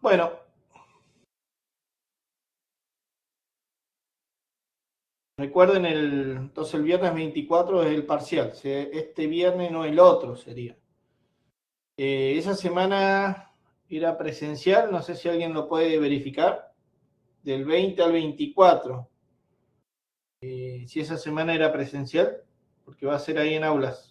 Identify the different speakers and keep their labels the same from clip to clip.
Speaker 1: Bueno, recuerden, entonces el viernes 24 es el parcial. Este viernes no, el otro sería. Esa semana era presencial, no sé si alguien lo puede verificar, del 20 al 24. Si esa semana era presencial, porque va a ser ahí en aulas.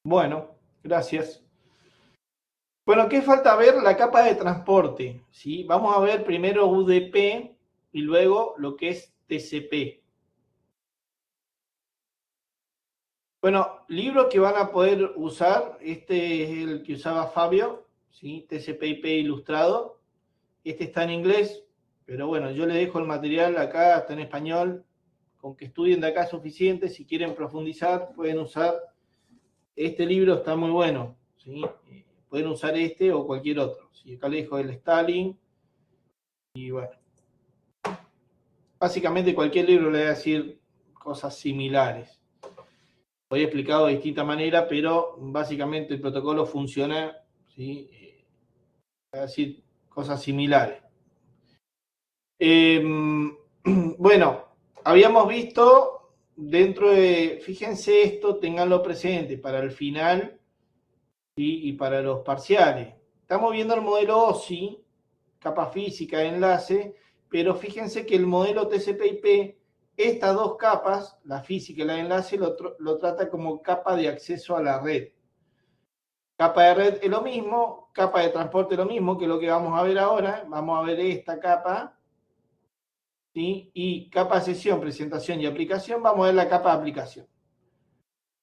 Speaker 1: Bueno, gracias. Bueno, ¿qué falta ver? La capa de transporte, ¿sí? Vamos a ver primero UDP y luego lo que es TCP. Bueno, libros que van a poder usar, este es el que usaba Fabio, ¿sí? TCP/IP ilustrado. Este está en inglés, pero bueno, yo les dejo el material acá, está en español. Con que estudien de acá es suficiente. Si quieren profundizar, pueden usar este libro, está muy bueno, ¿sí? Pueden usar este o cualquier otro. ¿Sí? Acá les dejo el Stalin. Y bueno, básicamente cualquier libro le va a decir cosas similares. Lo he explicado de distinta manera, pero básicamente el protocolo funciona, ¿sí? Va a decir cosas similares. Bueno, habíamos visto dentro de, fíjense esto, tenganlo presente para el final, ¿sí? Y para los parciales. Estamos viendo el modelo OSI, capa física, enlace, pero fíjense que el modelo TCP/IP, estas dos capas, la física y la de enlace, lo trata como capa de acceso a la red. Capa de red es lo mismo, capa de transporte es lo mismo, que lo que vamos a ver ahora. Vamos a ver esta capa, ¿sí? Y capa de sesión, presentación y aplicación, vamos a ver la capa de aplicación.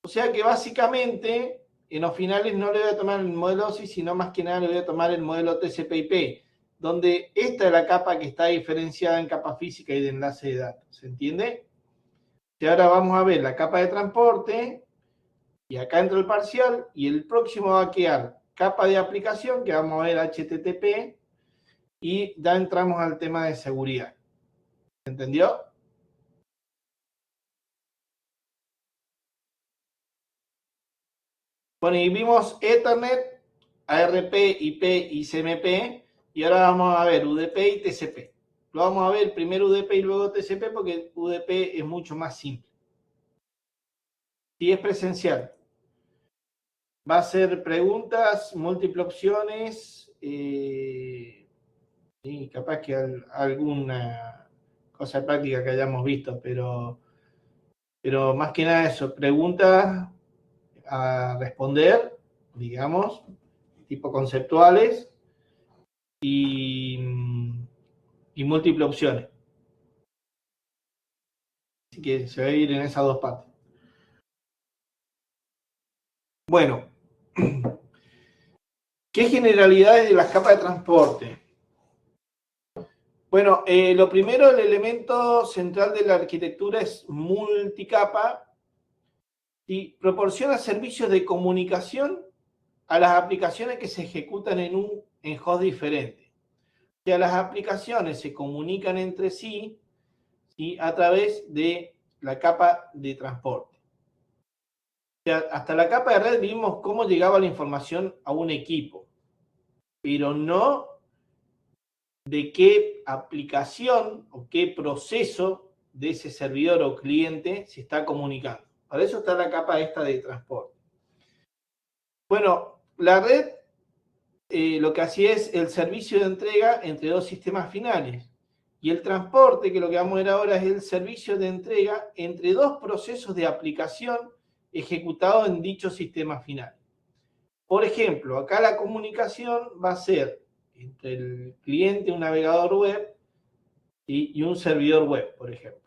Speaker 1: O sea que básicamente, en los finales no le voy a tomar el modelo OSI, sino más que nada le voy a tomar el modelo TCP/IP, donde esta es la capa que está diferenciada en capa física y de enlace de datos. ¿Se entiende? Y ahora vamos a ver la capa de transporte, y acá entra el parcial, y el próximo va a quedar capa de aplicación, que vamos a ver HTTP, y ya entramos al tema de seguridad. ¿Se entendió? Bueno, y vimos Ethernet, ARP, IP y CMP, y ahora vamos a ver UDP y TCP. Lo vamos a ver primero UDP y luego TCP porque UDP es mucho más simple. Si es presencial, va a ser preguntas, múltiples opciones, y capaz que alguna cosa práctica que hayamos visto, pero más que nada eso, preguntas a responder, digamos, tipo conceptuales y múltiples opciones. Así que se va a ir en esas dos partes. Bueno, ¿qué generalidades de las capas de transporte? Bueno, lo primero, el elemento central de la arquitectura es multicapa y proporciona servicios de comunicación a las aplicaciones que se ejecutan en host diferentes. O sea, las aplicaciones se comunican entre sí, ¿sí? A través de la capa de transporte. O sea, hasta la capa de red vimos cómo llegaba la información a un equipo, pero no de qué aplicación o qué proceso de ese servidor o cliente se está comunicando. Para eso está la capa esta de transporte. Bueno, la red lo que hacía es el servicio de entrega entre dos sistemas finales. Y el transporte, que lo que vamos a ver ahora, es el servicio de entrega entre dos procesos de aplicación ejecutados en dicho sistema final. Por ejemplo, acá la comunicación va a ser entre el cliente, un navegador web, y un servidor web, por ejemplo.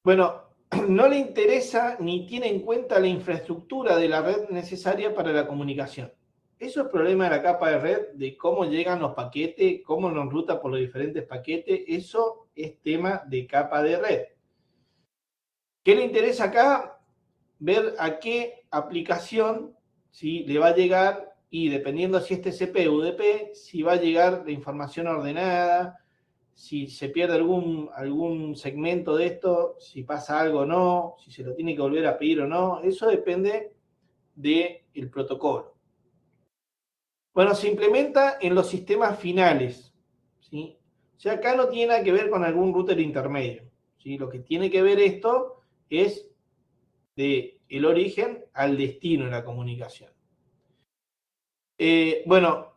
Speaker 1: Bueno, no le interesa ni tiene en cuenta la infraestructura de la red necesaria para la comunicación. Eso es problema de la capa de red, de cómo llegan los paquetes, cómo nos ruta por los diferentes paquetes. Eso es tema de capa de red. ¿Qué le interesa acá? ver a qué aplicación, ¿sí?, le va a llegar, y dependiendo si es TCP o UDP, si va a llegar la información ordenada, si se pierde algún segmento de esto, si pasa algo o no, si se lo tiene que volver a pedir o no. Eso depende del protocolo. Bueno, se implementa en los sistemas finales, ¿sí? O sea, acá no tiene nada que ver con algún router intermedio, ¿sí? Lo que tiene que ver esto es del origen al destino de la comunicación. Bueno,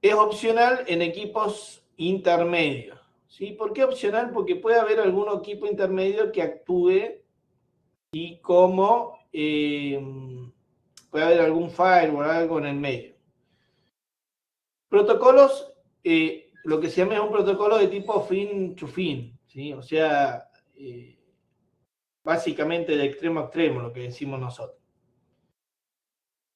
Speaker 1: es opcional en equipos intermedios, ¿sí? ¿Por qué opcional? Porque puede haber algún equipo intermedio que actúe, y como puede haber algún firewall o algo en el medio. Protocolos, lo que se llama es un protocolo de tipo fin to fin, ¿sí? O sea, básicamente de extremo a extremo, lo que decimos nosotros.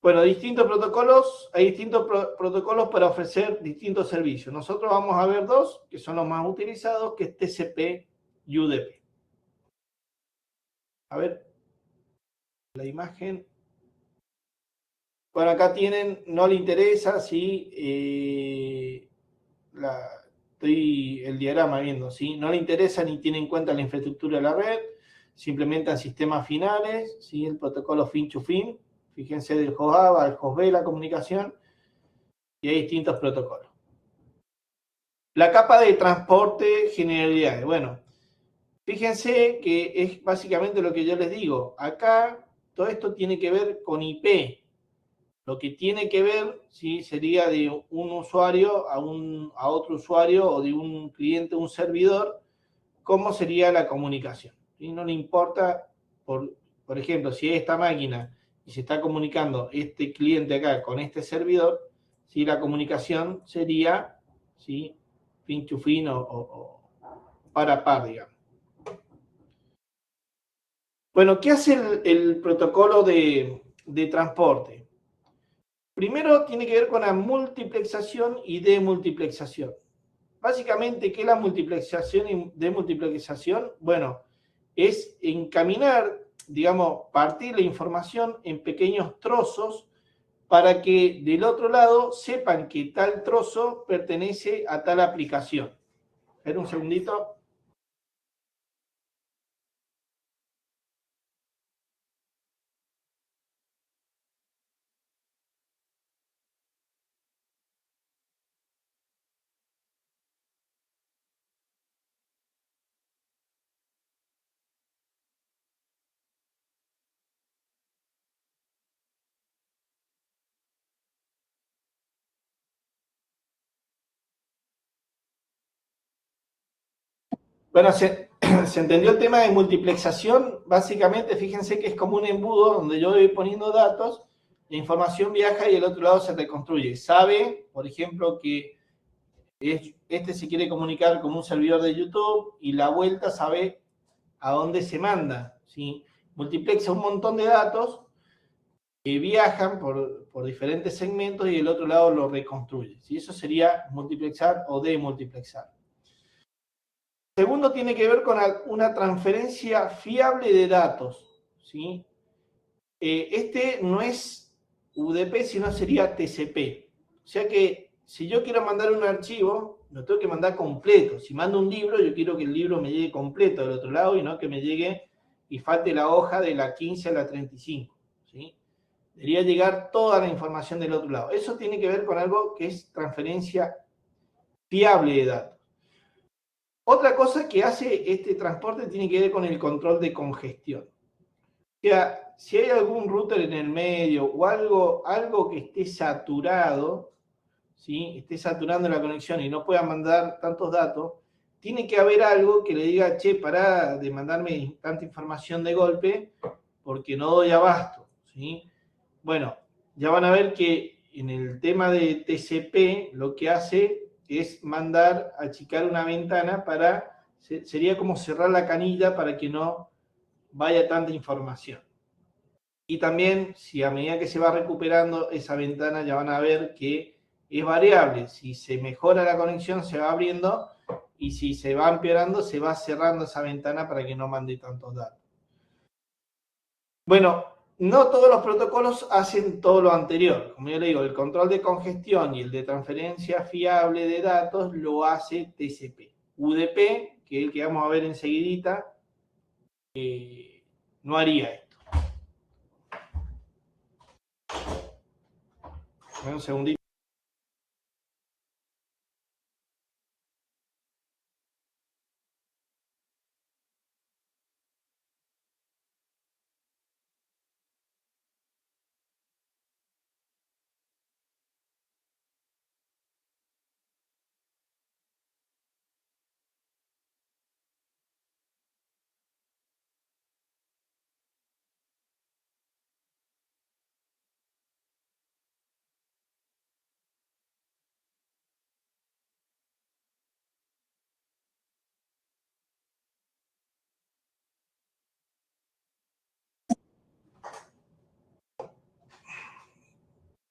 Speaker 1: Bueno, distintos protocolos, hay distintos protocolos para ofrecer distintos servicios. Nosotros vamos a ver dos, que son los más utilizados, que es TCP y UDP. A ver, la imagen. Bueno, acá tienen, no le interesa, ¿sí? Estoy el diagrama viendo, ¿sí? No le interesa ni tiene en cuenta la infraestructura de la red, se implementan sistemas finales, ¿sí? El protocolo fin to fin, fíjense del host A al host B la comunicación, y hay distintos protocolos. La capa de transporte, generalidades. Bueno, fíjense que es básicamente lo que yo les digo. Acá todo esto tiene que ver con IP. Lo que tiene que ver, ¿sí?, sería de un usuario a otro usuario, o de un cliente a un servidor, cómo sería la comunicación. ¿Sí? No le importa, por ejemplo, si es esta máquina y se está comunicando este cliente acá con este servidor, ¿sí?, la comunicación sería, ¿sí?, fin to fin o par a par, digamos. Bueno, ¿qué hace el protocolo de transporte? Primero tiene que ver con la multiplexación y demultiplexación. Básicamente, ¿qué es la multiplexación y demultiplexación? Bueno, es encaminar, digamos, partir la información en pequeños trozos para que del otro lado sepan que tal trozo pertenece a tal aplicación. Espera un segundito. Bueno, se entendió el tema de multiplexación. Básicamente, fíjense que es como un embudo donde yo voy poniendo datos, la información viaja y el otro lado se reconstruye. Sabe, por ejemplo, que este se quiere comunicar con un servidor de YouTube, y la vuelta sabe a dónde se manda, ¿sí? Multiplexa un montón de datos que viajan por diferentes segmentos y el otro lado lo reconstruye, ¿sí? Eso sería multiplexar o demultiplexar. Segundo, tiene que ver con una transferencia fiable de datos, ¿sí? Este no es UDP, sino sería TCP. O sea que si yo quiero mandar un archivo, lo tengo que mandar completo. Si mando un libro, yo quiero que el libro me llegue completo del otro lado, y no que me llegue y falte la hoja de la 15 a la 35, ¿sí? Debería llegar toda la información del otro lado. Eso tiene que ver con algo que es transferencia fiable de datos. Otra cosa que hace este transporte tiene que ver con el control de congestión. O sea, si hay algún router en el medio o algo que esté saturado, ¿sí?, esté saturando la conexión y no pueda mandar tantos datos, tiene que haber algo que le diga, che, pará de mandarme tanta información de golpe porque no doy abasto, ¿sí? Bueno, ya van a ver que en el tema de TCP lo que hace es mandar, achicar una ventana sería como cerrar la canilla para que no vaya tanta información. Y también, si a medida que se va recuperando esa ventana, ya van a ver que es variable. Si se mejora la conexión, se va abriendo, y si se va empeorando, se va cerrando esa ventana para que no mande tantos datos. Bueno, no todos los protocolos hacen todo lo anterior. Como yo le digo, el control de congestión y el de transferencia fiable de datos lo hace TCP. UDP, que es el que vamos a ver enseguidita, no haría esto. Un segundito.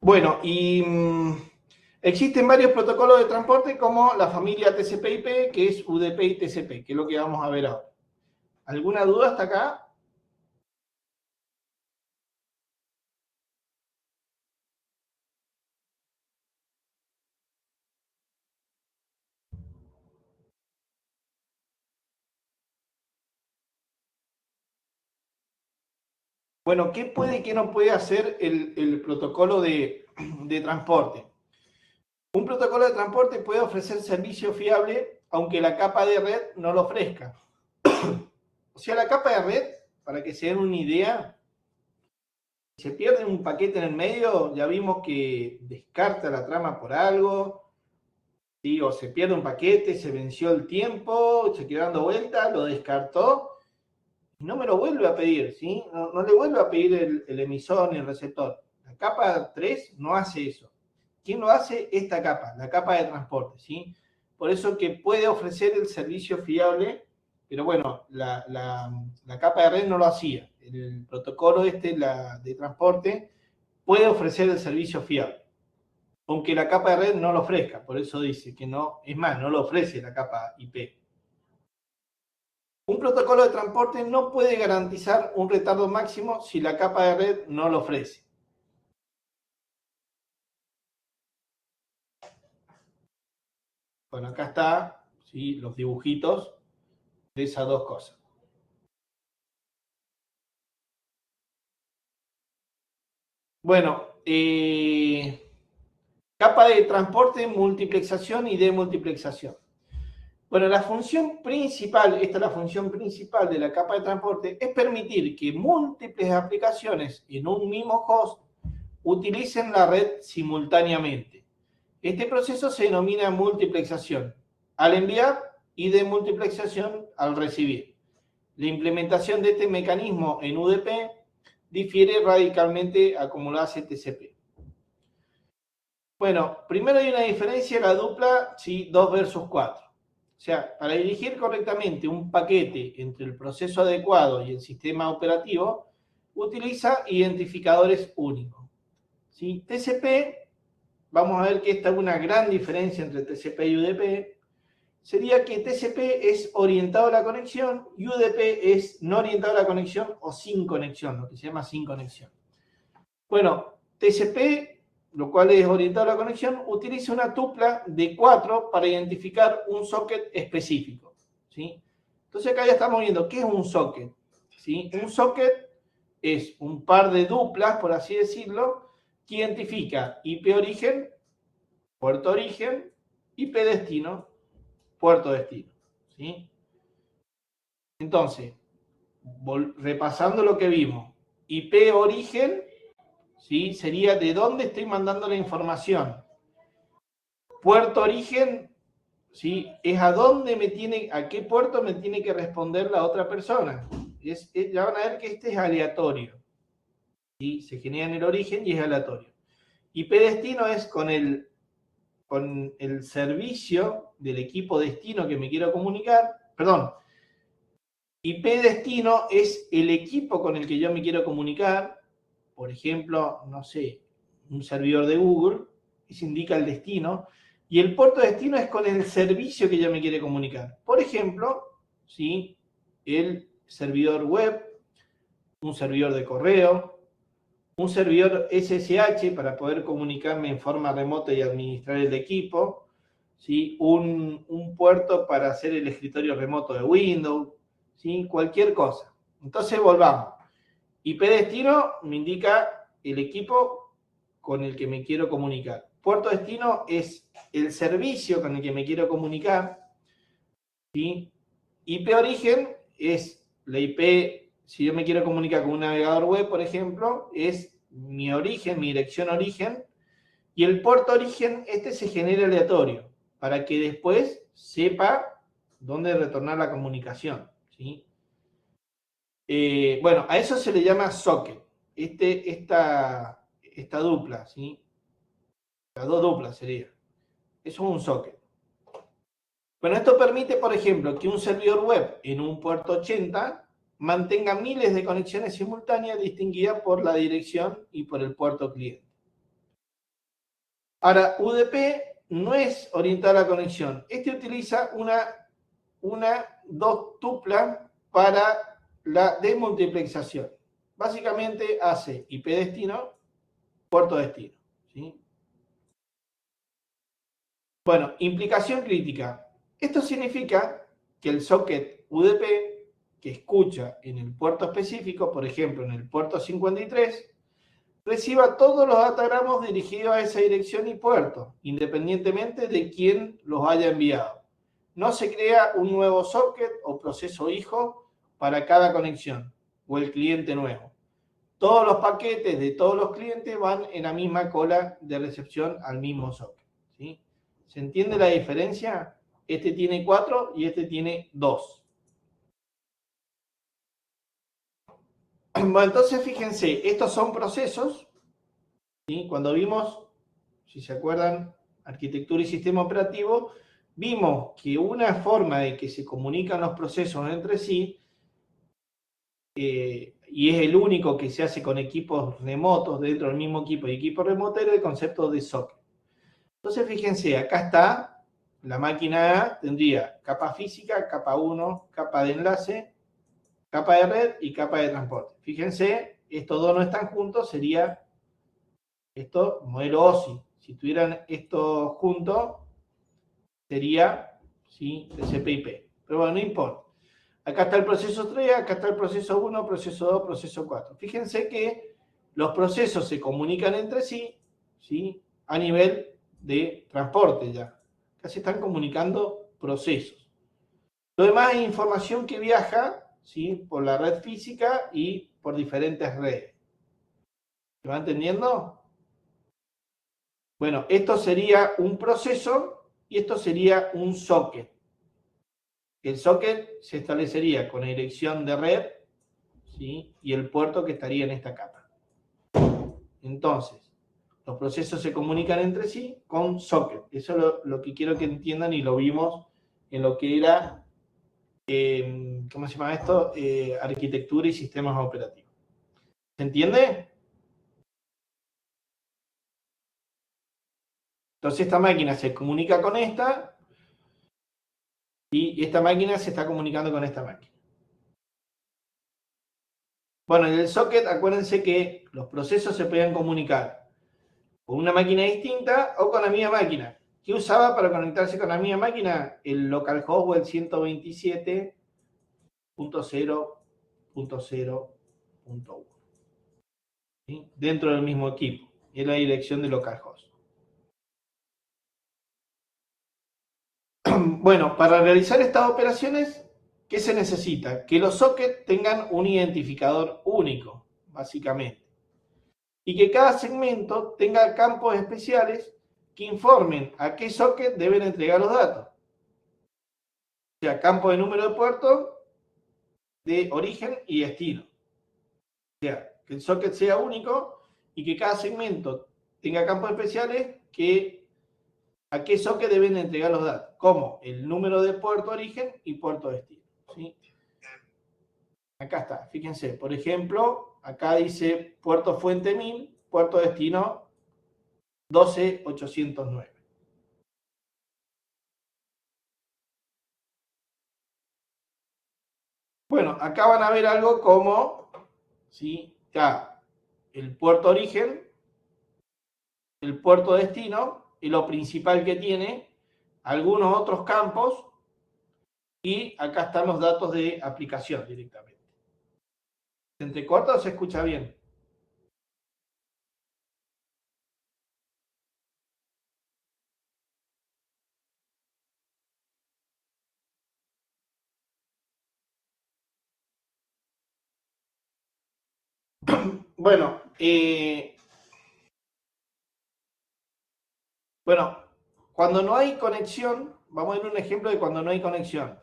Speaker 1: Bueno, y existen varios protocolos de transporte como la familia TCP/IP, que es UDP y TCP, que es lo que vamos a ver ahora. ¿Alguna duda hasta acá? Bueno, ¿qué puede y qué no puede hacer el protocolo de transporte? Un protocolo de transporte puede ofrecer servicio fiable aunque la capa de red no lo ofrezca. O sea, la capa de red, para que se den una idea, si se pierde un paquete en el medio, ya vimos que descarta la trama por algo, ¿sí? O se pierde un paquete, se venció el tiempo, se quedó dando vuelta, lo descartó, no me lo vuelve a pedir, ¿sí? No le vuelve a pedir el emisor ni el receptor. La capa 3 no hace eso. ¿Quién lo hace? Esta capa, la capa de transporte, ¿sí? Por eso que puede ofrecer el servicio fiable, pero bueno, la capa de red no lo hacía. El protocolo de transporte puede ofrecer el servicio fiable, aunque la capa de red no lo ofrezca. Por eso dice que no, es más, no lo ofrece la capa IP. Un protocolo de transporte no puede garantizar un retardo máximo si la capa de red no lo ofrece. Bueno, acá está, ¿sí? Los dibujitos de esas dos cosas. Bueno, capa de transporte, multiplexación y demultiplexación. Bueno, la función principal, esta es la función principal de la capa de transporte, es permitir que múltiples aplicaciones en un mismo host utilicen la red simultáneamente. Este proceso se denomina multiplexación al enviar y demultiplexación al recibir. La implementación de este mecanismo en UDP difiere radicalmente a como lo hace TCP. Bueno, primero hay una diferencia en la dupla, ¿sí? 2 versus 4. O sea, para dirigir correctamente un paquete entre el proceso adecuado y el sistema operativo, utiliza identificadores únicos. ¿Sí? TCP, vamos a ver que esta es una gran diferencia entre TCP y UDP, sería que TCP es orientado a la conexión y UDP es no orientado a la conexión o sin conexión, lo que se llama sin conexión. Bueno, TCP, lo cual es orientado a la conexión, utiliza una tupla de 4 para identificar un socket específico, ¿sí? Entonces acá ya estamos viendo qué es un socket, ¿sí? Un socket es un par de duplas, por así decirlo, que identifica IP origen, puerto origen, IP destino, puerto destino, ¿sí? Entonces, repasando lo que vimos, IP origen, ¿sí? Sería de dónde estoy mandando la información. Puerto origen, ¿sí? Es a qué puerto me tiene que responder la otra persona. Ya van a ver que este es aleatorio, ¿sí? Se genera en el origen y es aleatorio. IP destino es con el servicio del equipo destino que me quiero comunicar. Perdón, IP destino es el equipo con el que yo me quiero comunicar. Por ejemplo, no sé, un servidor de Google, eso indica el destino, y el puerto de destino es con el servicio que yo me quiere comunicar. Por ejemplo, ¿sí? El servidor web, un servidor de correo, un servidor SSH para poder comunicarme en forma remota y administrar el equipo, ¿sí? Un puerto para hacer el escritorio remoto de Windows, ¿sí? Cualquier cosa. Entonces volvamos. IP destino me indica el equipo con el que me quiero comunicar. Puerto destino es el servicio con el que me quiero comunicar, ¿sí? IP origen es la IP, si yo me quiero comunicar con un navegador web, por ejemplo, es mi origen, mi dirección origen, y el puerto origen, este se genera aleatorio, para que después sepa dónde retornar la comunicación, ¿sí? Bueno, a eso se le llama socket, esta dupla, ¿sí? Las dos duplas sería. Eso es un socket. Bueno, esto permite, por ejemplo, que un servidor web en un puerto 80 mantenga miles de conexiones simultáneas distinguidas por la dirección y por el puerto cliente. Ahora, UDP no es orientar la conexión. Este utiliza dos tuplas para la desmultiplexación. Básicamente hace IP destino, puerto destino, ¿sí? Bueno, implicación crítica. Esto significa que el socket UDP que escucha en el puerto específico, por ejemplo en el puerto 53, reciba todos los datagramos dirigidos a esa dirección y puerto, independientemente de quién los haya enviado. No se crea un nuevo socket o proceso hijo para cada conexión o el cliente nuevo. Todos los paquetes de todos los clientes van en la misma cola de recepción al mismo socket, ¿sí? ¿Se entiende la diferencia? Este tiene 4 y este tiene 2. Bueno, entonces fíjense, estos son procesos, ¿sí? Cuando vimos, si se acuerdan, arquitectura y sistema operativo, vimos que una forma de que se comunican los procesos entre sí, y es el único que se hace con equipos remotos dentro del mismo equipo y equipo remoto, era el concepto de socket. Entonces fíjense, acá está la máquina A, tendría capa física, capa 1, capa de enlace, capa de red y capa de transporte. Fíjense, estos dos no están juntos, sería esto modelo OSI. Si tuvieran esto juntos, sería, ¿sí?, TCP/IP. Pero bueno, no importa. Acá está el proceso 3, acá está el proceso 1, proceso 2, proceso 4. Fíjense que los procesos se comunican entre sí, ¿sí?, a nivel de transporte ya. Acá se están comunicando procesos. Lo demás es información que viaja, ¿sí?, por la red física y por diferentes redes. ¿Se va entendiendo? Bueno, esto sería un proceso y esto sería un socket. El socket se establecería con la dirección de red, ¿sí?, y el puerto que estaría en esta capa. Entonces, los procesos se comunican entre sí con socket. Eso es lo que quiero que entiendan y lo vimos en lo que era, ¿cómo se llama esto? Arquitectura y sistemas operativos. ¿Se entiende? Entonces esta máquina se comunica con esta y esta máquina se está comunicando con esta máquina. Bueno, en el socket acuérdense que los procesos se podían comunicar con una máquina distinta o con la misma máquina. ¿Qué usaba para conectarse con la misma máquina? El localhost o el 127.0.0.1. ¿Sí? Dentro del mismo equipo. Es la dirección de localhost. Bueno, para realizar estas operaciones, ¿qué se necesita? Que los sockets tengan un identificador único, básicamente. Y que cada segmento tenga campos especiales que informen a qué socket deben entregar los datos. O sea, campo de número de puerto, de origen y destino. O sea, que el socket sea único y que cada segmento tenga campos especiales que a qué socket deben entregar los datos, como el número de puerto origen y puerto destino, ¿sí? Acá está, fíjense, por ejemplo, acá dice puerto fuente 1000, puerto destino 12809. Bueno, acá van a ver algo como, ¿sí?, acá, el puerto origen, el puerto destino, y lo principal que tiene, algunos otros campos, y acá están los datos de aplicación directamente. ¿Se entrecorta o se escucha bien? Bueno, cuando no hay conexión, vamos a ver un ejemplo de cuando no hay conexión.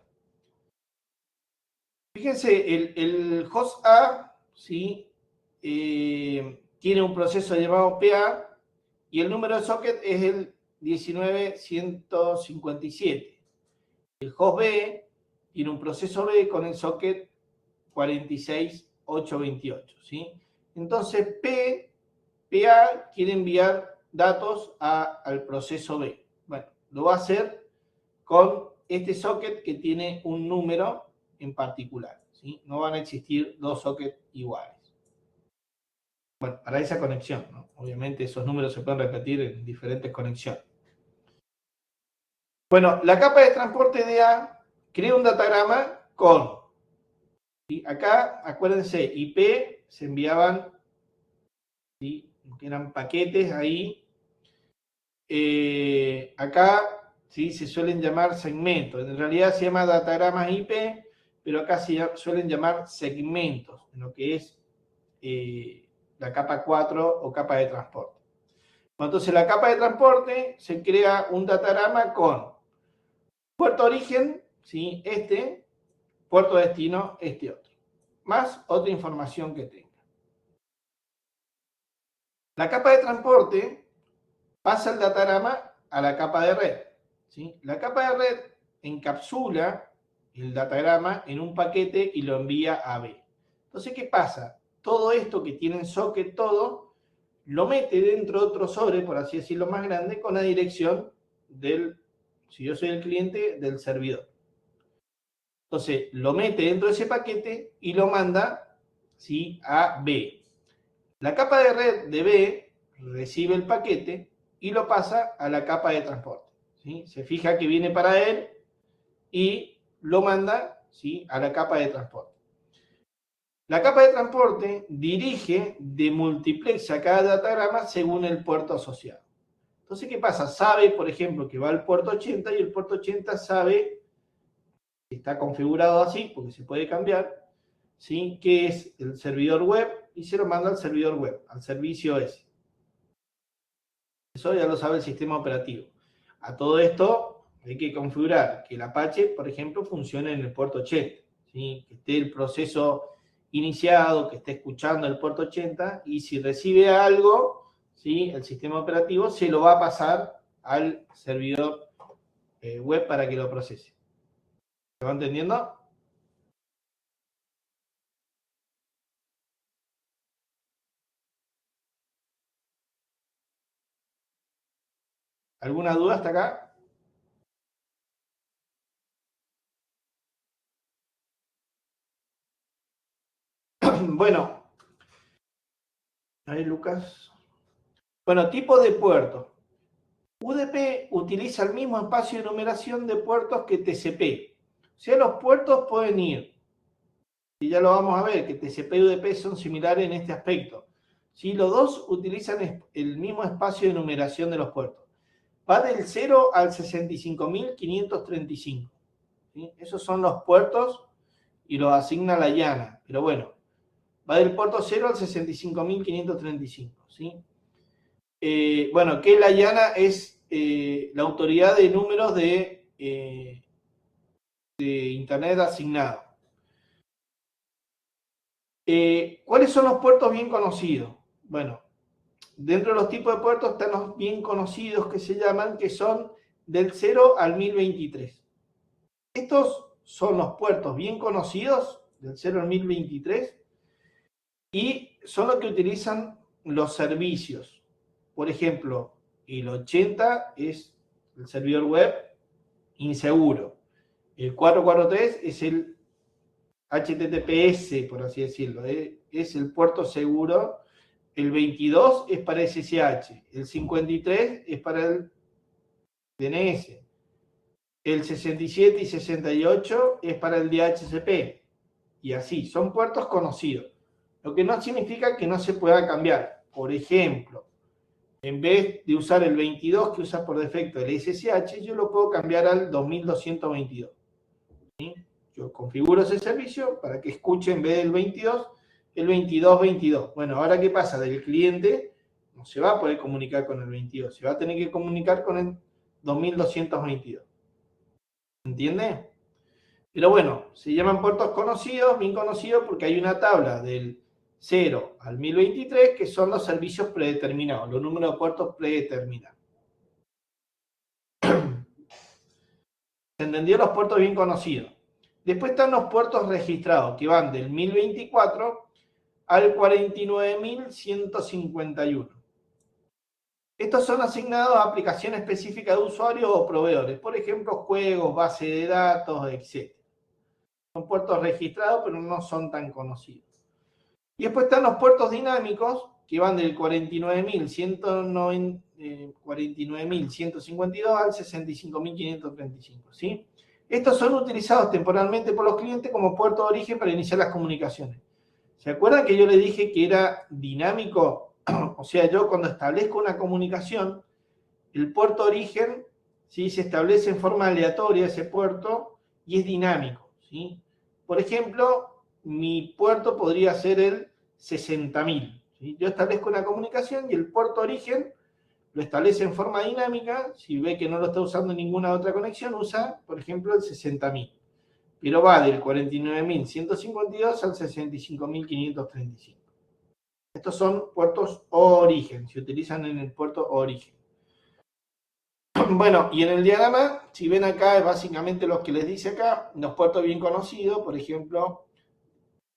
Speaker 1: Fíjense, el host A, ¿sí? Tiene un proceso llamado PA y el número de socket es el 19157. El host B tiene un proceso B con el socket 46828, ¿sí? Entonces, PA quiere enviar datos al proceso B. Bueno, lo va a hacer con este socket que tiene un número en particular, ¿sí? No van a existir dos sockets iguales. Bueno, para esa conexión, ¿no? Obviamente esos números se pueden repetir en diferentes conexiones. Bueno, la capa de transporte de A crea un datagrama con, ¿sí? Acá, acuérdense, IP se enviaban, ¿sí? Que eran paquetes ahí. Acá, ¿sí? Se suelen llamar segmentos. En realidad se llama datagramas IP, pero acá se suelen llamar segmentos, en lo que es la capa 4 o capa de transporte. Entonces, la capa de transporte se crea un datagrama con puerto origen, ¿sí? Puerto destino, otro, más otra información que tenga. La capa de transporte pasa el datagrama a la capa de red, ¿sí? La capa de red encapsula el datagrama en un paquete y lo envía a B. Entonces, ¿qué pasa? Todo esto que tiene en socket, todo, lo mete dentro de otro sobre, por así decirlo, más grande, con la dirección del, si yo soy el cliente, del servidor. Entonces, lo mete dentro de ese paquete y lo manda, ¿sí? A B. La capa de red de B recibe el paquete y lo pasa a la capa de transporte, ¿sí? Se fija que viene para él y lo manda, ¿sí? A la capa de transporte. La capa de transporte dirige, demultiplexa cada datagrama según el puerto asociado. Entonces, ¿qué pasa? Sabe, por ejemplo, que va al puerto 80 y el puerto 80 sabe, está configurado así, porque se puede cambiar, ¿sí? Que es el servidor web y se lo manda al servidor web, al servicio ese. Eso ya lo sabe el sistema operativo. A todo esto hay que configurar que el Apache, por ejemplo, funcione en el puerto 80, ¿sí? Que esté el proceso iniciado, que esté escuchando el puerto 80 y si recibe algo, ¿sí? El sistema operativo se lo va a pasar al servidor web para que lo procese. ¿Se va entendiendo? ¿Alguna duda hasta acá? Bueno, ahí Lucas. Bueno, tipo de puerto. UDP utiliza el mismo espacio de numeración de puertos que TCP. O sea, los puertos pueden ir, y ya lo vamos a ver, que TCP y UDP son similares en este aspecto. ¿Sí? Los dos utilizan el mismo espacio de numeración de los puertos. Va del 0 al 65.535. ¿Sí? Esos son los puertos y los asigna la IANA. Pero bueno, va del puerto 0 al 65.535. ¿Sí? Bueno, que la IANA es la autoridad de números de Internet asignado. ¿Cuáles son los puertos bien conocidos? Bueno, dentro de los tipos de puertos están los bien conocidos que se llaman, que son del 0 al 1023. Estos son los puertos bien conocidos, del 0 al 1023, y son los que utilizan los servicios. Por ejemplo, el 80 es el servidor web inseguro. El 443 es el HTTPS, por así decirlo. Es el puerto seguro el 22 es para SSH, el 53 es para el DNS, el 67 y 68 es para el DHCP, y así, son puertos conocidos, lo que no significa que no se pueda cambiar. Por ejemplo, en vez de usar el 22 que usa por defecto el SSH, yo lo puedo cambiar al 2222. ¿Sí? Yo configuro ese servicio para que escuche en vez del 22, el 2222. Bueno, ahora ¿qué pasa? Del cliente no se va a poder comunicar con el 22, se va a tener que comunicar con el 2222. ¿Entiende? Pero bueno, se llaman puertos conocidos, bien conocidos, porque hay una tabla del 0 al 1023 que son los servicios predeterminados, los números de puertos predeterminados. ¿Se entendió? Los puertos bien conocidos. Después están los puertos registrados, que van del 1024 al 49.151. Estos son asignados a aplicaciones específicas de usuarios o proveedores, por ejemplo, juegos, base de datos, etc. Son puertos registrados, pero no son tan conocidos. Y después están los puertos dinámicos, que van del 49.152 al 65.535, ¿sí? Estos son utilizados temporalmente por los clientes como puerto de origen para iniciar las comunicaciones. ¿Se acuerdan que yo le dije que era dinámico? O sea, yo cuando establezco una comunicación, el puerto de origen, ¿sí?, se establece en forma aleatoria ese puerto y es dinámico, ¿sí? Por ejemplo, mi puerto podría ser el 60.000. ¿Sí? Yo establezco una comunicación y el puerto de origen lo establece en forma dinámica. Si ve que no lo está usando ninguna otra conexión, usa, por ejemplo, el 60.000. Pero va del 49.152 al 65.535. Estos son puertos origen, se utilizan en el puerto origen. Bueno, y en el diagrama, si ven acá, es básicamente los que les dice acá, los puertos bien conocidos, por ejemplo,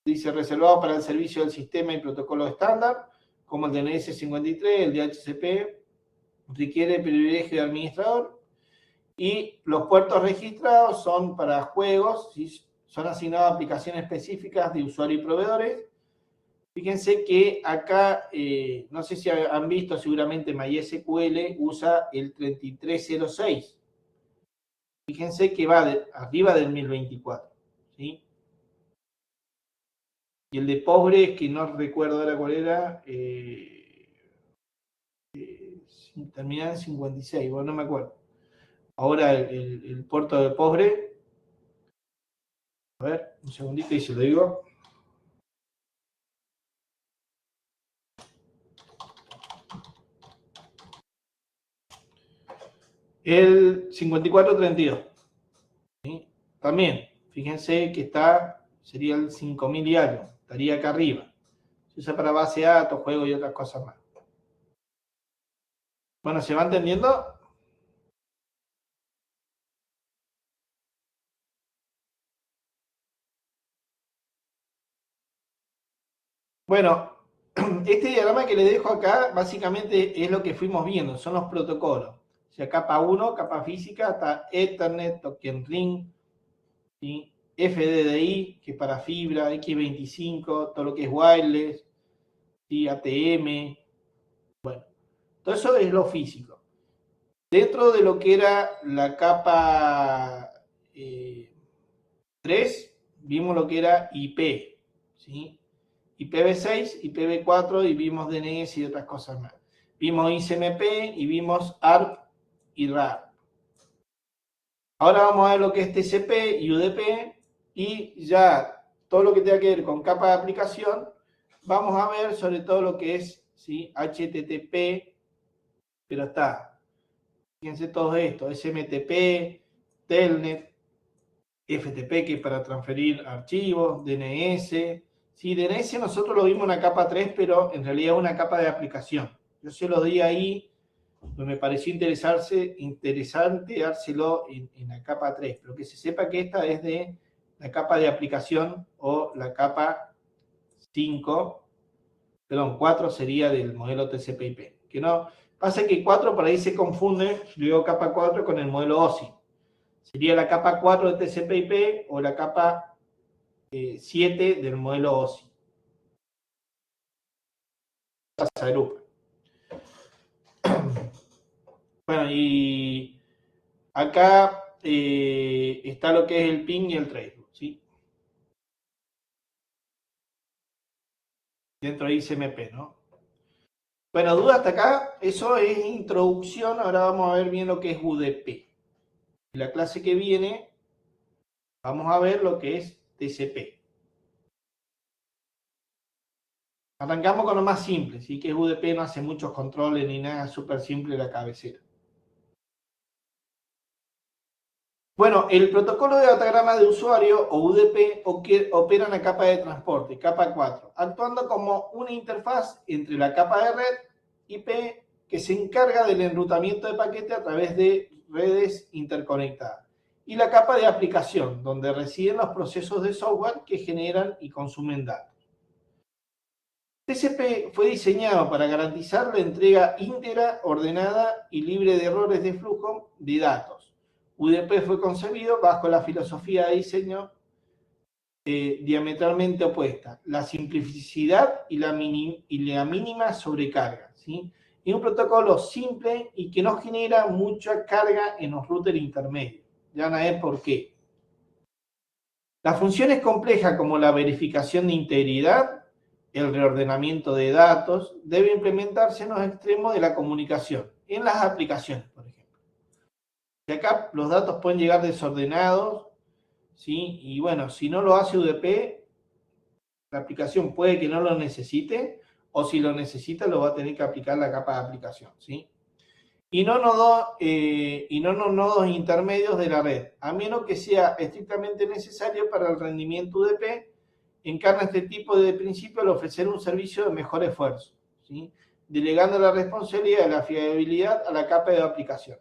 Speaker 1: dice reservado para el servicio del sistema y protocolo estándar, como el DNS 53, el DHCP, requiere privilegio de administrador, y los puertos registrados son para juegos, ¿sí? Son asignados a aplicaciones específicas de usuario y proveedores. Fíjense que acá, no sé si han visto, seguramente MySQL usa el 3306. Fíjense que va arriba del 1024, ¿sí? Y el de Postgres, que no recuerdo ahora cuál era, terminaba en 56, bueno, no me acuerdo. Ahora el puerto de Postgres, a ver, un segundito y se lo digo. El 5432. ¿Sí? También, fíjense que sería el 5000 y algo, estaría acá arriba. Se usa para base de datos, juegos y otras cosas más. Bueno, ¿se va entendiendo? Bueno, este diagrama que le dejo acá básicamente es lo que fuimos viendo, son los protocolos. O sea, capa 1, capa física, está Ethernet, Token Ring, ¿sí? FDDI, que es para fibra, X25, todo lo que es wireless, ¿sí? ATM, bueno, todo eso es lo físico. Dentro de lo que era la capa 3, vimos lo que era IP, ¿sí? IPv6, IPv4 y vimos DNS y otras cosas más. Vimos ICMP y vimos ARP y RAR. Ahora vamos a ver lo que es TCP y UDP y ya todo lo que tenga que ver con capa de aplicación, vamos a ver sobre todo lo que es, ¿sí?, HTTP, pero está, fíjense todo esto, SMTP, Telnet, FTP, que es para transferir archivos, DNS. Sí, DNS nosotros lo vimos en la capa 3, pero en realidad es una capa de aplicación. Yo se lo di ahí, pues me pareció interesante dárselo en la capa 3, pero que se sepa que esta es de la capa de aplicación o la capa 5, perdón, 4 sería del modelo TCP/IP. Que no, pasa que 4 por ahí se confunde, yo digo capa 4 con el modelo OSI. Sería la capa 4 de TCP/IP o la capa 7 del modelo OSI. se agrupan. Bueno, y acá está lo que es el ping y el tracebook, ¿sí? Dentro de ICMP, ¿no? Bueno, duda hasta acá, eso es introducción, ahora vamos a ver bien lo que es UDP. En la clase que viene vamos a ver lo que es TCP. Arrancamos con lo más simple, ¿sí? Que es UDP, no hace muchos controles ni nada, súper simple la cabecera. Bueno, el protocolo de datagrama de usuario, o UDP, opera en la capa de transporte, capa 4, actuando como una interfaz entre la capa de red IP que se encarga del enrutamiento de paquete a través de redes interconectadas, y la capa de aplicación, donde residen los procesos de software que generan y consumen datos. TCP fue diseñado para garantizar la entrega íntegra, ordenada y libre de errores de flujo de datos. UDP fue concebido bajo la filosofía de diseño diametralmente opuesta, la simplicidad y la mínima sobrecarga, ¿sí? Es un protocolo simple y que no genera mucha carga en los routers intermedios. Ya van a ver por qué. Las funciones complejas como la verificación de integridad, el reordenamiento de datos, debe implementarse en los extremos de la comunicación, en las aplicaciones, por ejemplo. Y acá los datos pueden llegar desordenados, ¿sí? Y bueno, si no lo hace UDP, la aplicación puede que no lo necesite, o si lo necesita lo va a tener que aplicar la capa de aplicación, ¿sí? Y no los nodos intermedios de la red, a menos que sea estrictamente necesario para el rendimiento UDP. Encarna este tipo de principio al ofrecer un servicio de mejor esfuerzo, ¿sí? Delegando la responsabilidad de la fiabilidad a la capa de aplicación.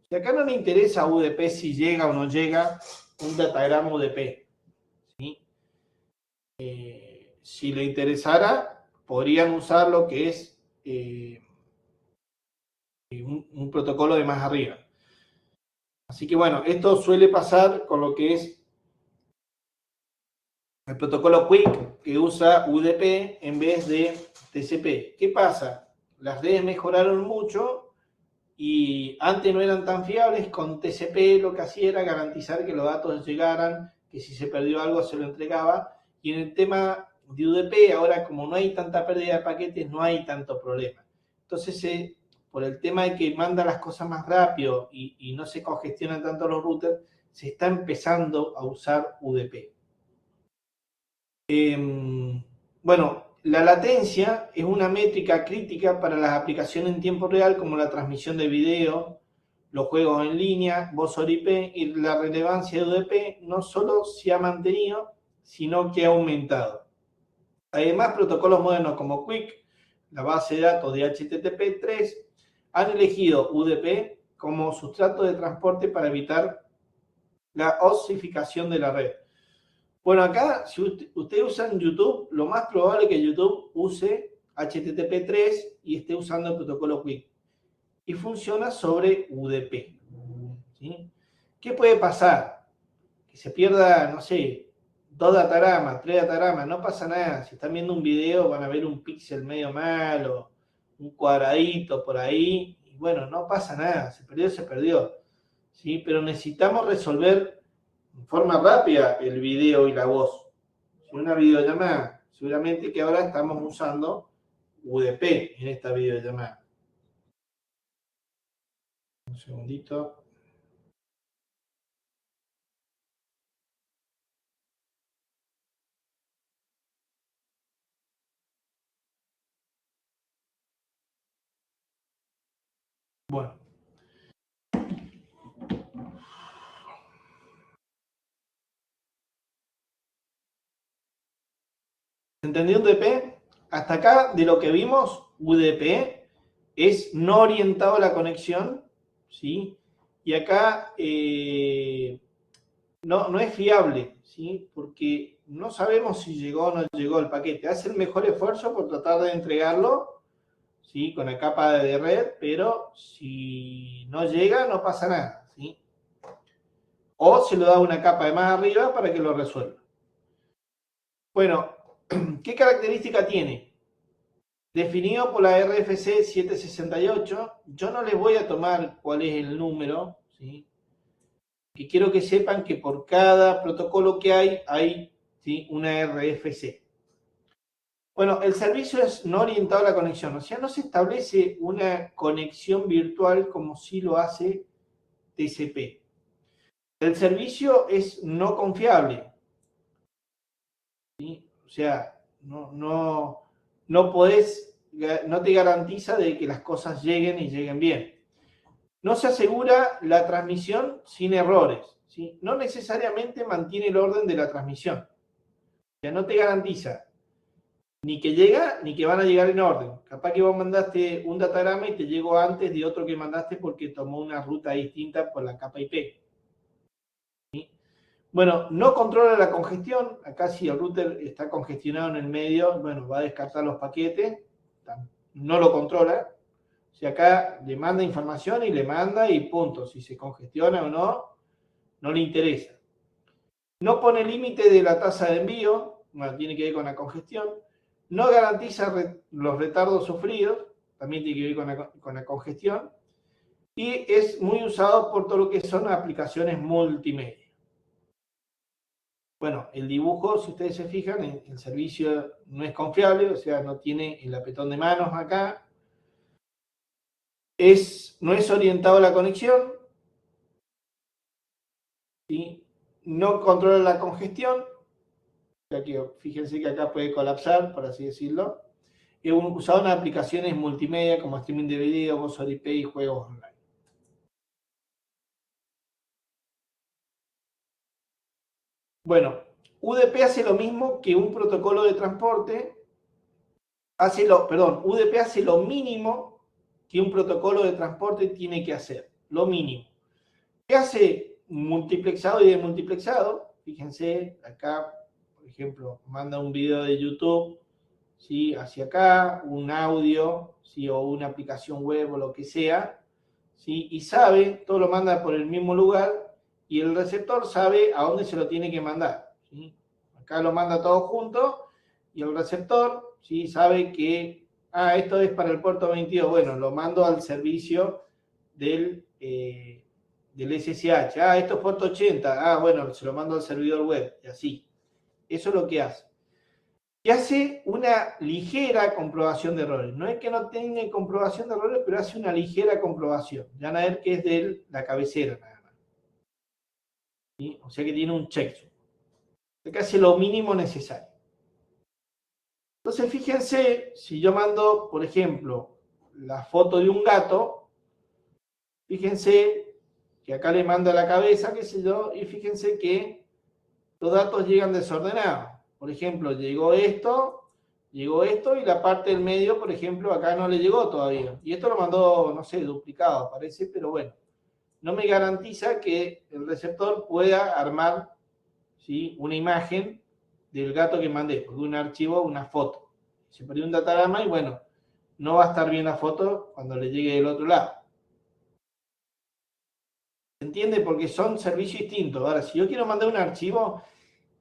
Speaker 1: Si acá no le interesa a UDP si llega o no llega un datagrama UDP, ¿sí? Si le interesara, podrían usar lo que es un protocolo de más arriba. Así que bueno, esto suele pasar con lo que es el protocolo QUIC, que usa UDP en vez de TCP. ¿Qué pasa? Las redes mejoraron mucho y antes no eran tan fiables. Con TCP lo que hacía era garantizar que los datos llegaran, que si se perdió algo se lo entregaba. Y en el tema de UDP, ahora como no hay tanta pérdida de paquetes, no hay tanto problema. Entonces, por el tema de que manda las cosas más rápido y no se congestionan tanto los routers, se está empezando a usar UDP. Bueno, la latencia es una métrica crítica para las aplicaciones en tiempo real, como la transmisión de video, los juegos en línea, voz over IP, y la relevancia de UDP no solo se ha mantenido, sino que ha aumentado. Además, protocolos modernos como QUIC, la base de datos de HTTP3, han elegido UDP como sustrato de transporte para evitar la osificación de la red. Bueno, acá, si ustedes usan YouTube, lo más probable es que YouTube use HTTP3 y esté usando el protocolo QUIC. Y funciona sobre UDP, ¿sí? ¿Qué puede pasar? Que se pierda, no sé, 2 datagramas, 3 datagramas, no pasa nada. Si están viendo un video van a ver un píxel medio malo, un cuadradito por ahí, y bueno, no pasa nada, se perdió, ¿sí? Pero necesitamos resolver en forma rápida el video y la voz. Si una videollamada, seguramente que ahora estamos usando UDP en esta videollamada. Un segundito. Bueno. ¿Se entendió UDP? Hasta acá, de lo que vimos, UDP es no orientado a la conexión, ¿sí? Y acá no es fiable, ¿sí? Porque no sabemos si llegó o no llegó el paquete. Hace el mejor esfuerzo por tratar de entregarlo, ¿sí? Con la capa de red, pero si no llega, no pasa nada, ¿sí? O se lo da una capa de más arriba para que lo resuelva. Bueno, ¿qué característica tiene? definido por la RFC 768. Yo no les voy a tomar cuál es el número, ¿sí? Que quiero que sepan que por cada protocolo que hay, ¿sí?, una RFC. Bueno, el servicio es no orientado a la conexión, o sea, no se establece una conexión virtual como sí lo hace TCP. El servicio es no confiable, ¿sí? O sea, no te garantiza de que las cosas lleguen y lleguen bien. No se asegura la transmisión sin errores, ¿sí? No necesariamente mantiene el orden de la transmisión. O sea, no te garantiza ni que llega ni que van a llegar en orden. Capaz que vos mandaste un datagrama y te llegó antes de otro que mandaste porque tomó una ruta distinta por la capa IP. ¿Sí? Bueno, no controla la congestión. Acá si el router está congestionado en el medio, bueno, va a descartar los paquetes. No lo controla. O sea, acá le manda información y le manda y punto. Si se congestiona o no, no le interesa. No pone límite de la tasa de envío. Bueno, tiene que ver con la congestión. No garantiza los retardos sufridos, también tiene que ver con la congestión, y es muy usado por todo lo que son aplicaciones multimedia. Bueno, el dibujo, si ustedes se fijan, el servicio no es confiable, o sea, no tiene el apretón de manos acá, no es orientado a la conexión, ¿sí? No controla la congestión, ya que fíjense que acá puede colapsar, por así decirlo. Usado en aplicaciones multimedia como streaming de video, voz over IP y juegos online. Bueno, UDP hace lo mismo que un protocolo de transporte, UDP hace lo mínimo que un protocolo de transporte tiene que hacer, lo mínimo. ¿Qué hace multiplexado y demultiplexado? Fíjense, acá, por ejemplo, manda un video de YouTube, ¿sí?, hacia acá, un audio, ¿sí?, o una aplicación web o lo que sea, ¿sí?, y sabe, todo lo manda por el mismo lugar, y el receptor sabe a dónde se lo tiene que mandar, ¿sí? Acá lo manda todo junto, y el receptor, ¿sí?, sabe que, esto es para el puerto 22, bueno, lo mando al servicio del SSH, esto es puerto 80, bueno, se lo mando al servidor web, y así. Eso es lo que hace. Y hace una ligera comprobación de errores. No es que no tenga comprobación de errores, pero hace una ligera comprobación. Ya van a ver que es de la cabecera nada más. ¿Sí? O sea que tiene un checksum. Que hace lo mínimo necesario. Entonces, fíjense, si yo mando, por ejemplo, la foto de un gato, fíjense que acá le mando a la cabeza, qué sé yo, y fíjense que los datos llegan desordenados. Por ejemplo, llegó esto y la parte del medio, por ejemplo, acá no le llegó todavía. Y esto lo mandó, no sé, duplicado, parece, pero bueno, no me garantiza que el receptor pueda armar, ¿sí?, una imagen del gato que mandé, porque un archivo, una foto. Se perdió un datagrama y bueno, no va a estar bien la foto cuando le llegue del otro lado. ¿Se entiende? Porque son servicios distintos. Ahora, si yo quiero mandar un archivo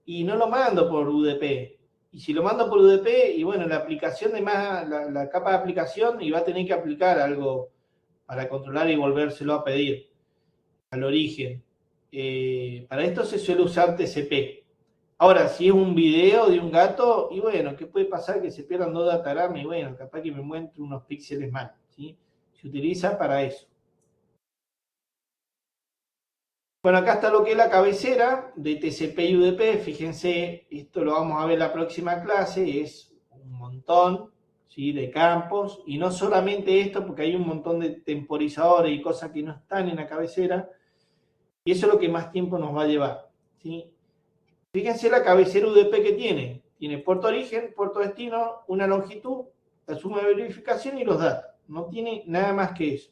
Speaker 1: y no lo mando por UDP, y si lo mando por UDP, y bueno, la aplicación la capa de aplicación, y va a tener que aplicar algo para controlar y volvérselo a pedir al origen. Para esto se suele usar TCP. Ahora, si es un video de un gato, y bueno, ¿qué puede pasar? Que se pierdan dos datagramas, y bueno, capaz que me muestre unos píxeles mal, ¿sí? Se utiliza para eso. Bueno, acá está lo que es la cabecera de TCP y UDP. Fíjense, esto lo vamos a ver en la próxima clase, es un montón, ¿sí?, de campos, y no solamente esto, porque hay un montón de temporizadores y cosas que no están en la cabecera, y eso es lo que más tiempo nos va a llevar, ¿sí? Fíjense la cabecera UDP que tiene. Tiene puerto origen, puerto destino, una longitud, la suma de verificación y los datos. No tiene nada más que eso.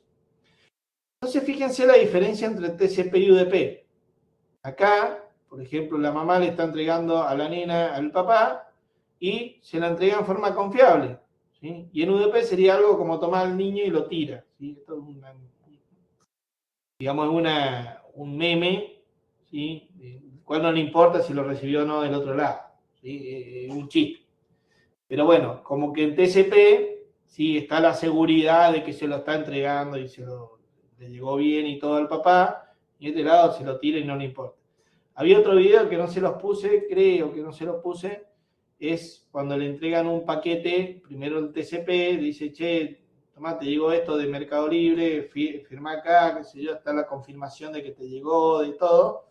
Speaker 1: Entonces, fíjense la diferencia entre TCP y UDP. Acá, por ejemplo, la mamá le está entregando a la nena al papá y se la entrega en forma confiable, ¿sí? Y en UDP sería algo como tomar al niño y lo tira, ¿sí? Esto es un meme, ¿sí?, el cual no le importa si lo recibió o no del otro lado, ¿sí? Un chiste. Pero bueno, como que en TCP sí, está la seguridad de que se lo está entregando y le llegó bien y todo al papá, y este lado se lo tira y no le importa. Había otro video que no se los puse, creo que no se los puse, es cuando le entregan un paquete, primero el TCP, dice, che, tomá, te llegó esto de Mercado Libre, firma acá, qué sé yo, está la confirmación de que te llegó, de todo.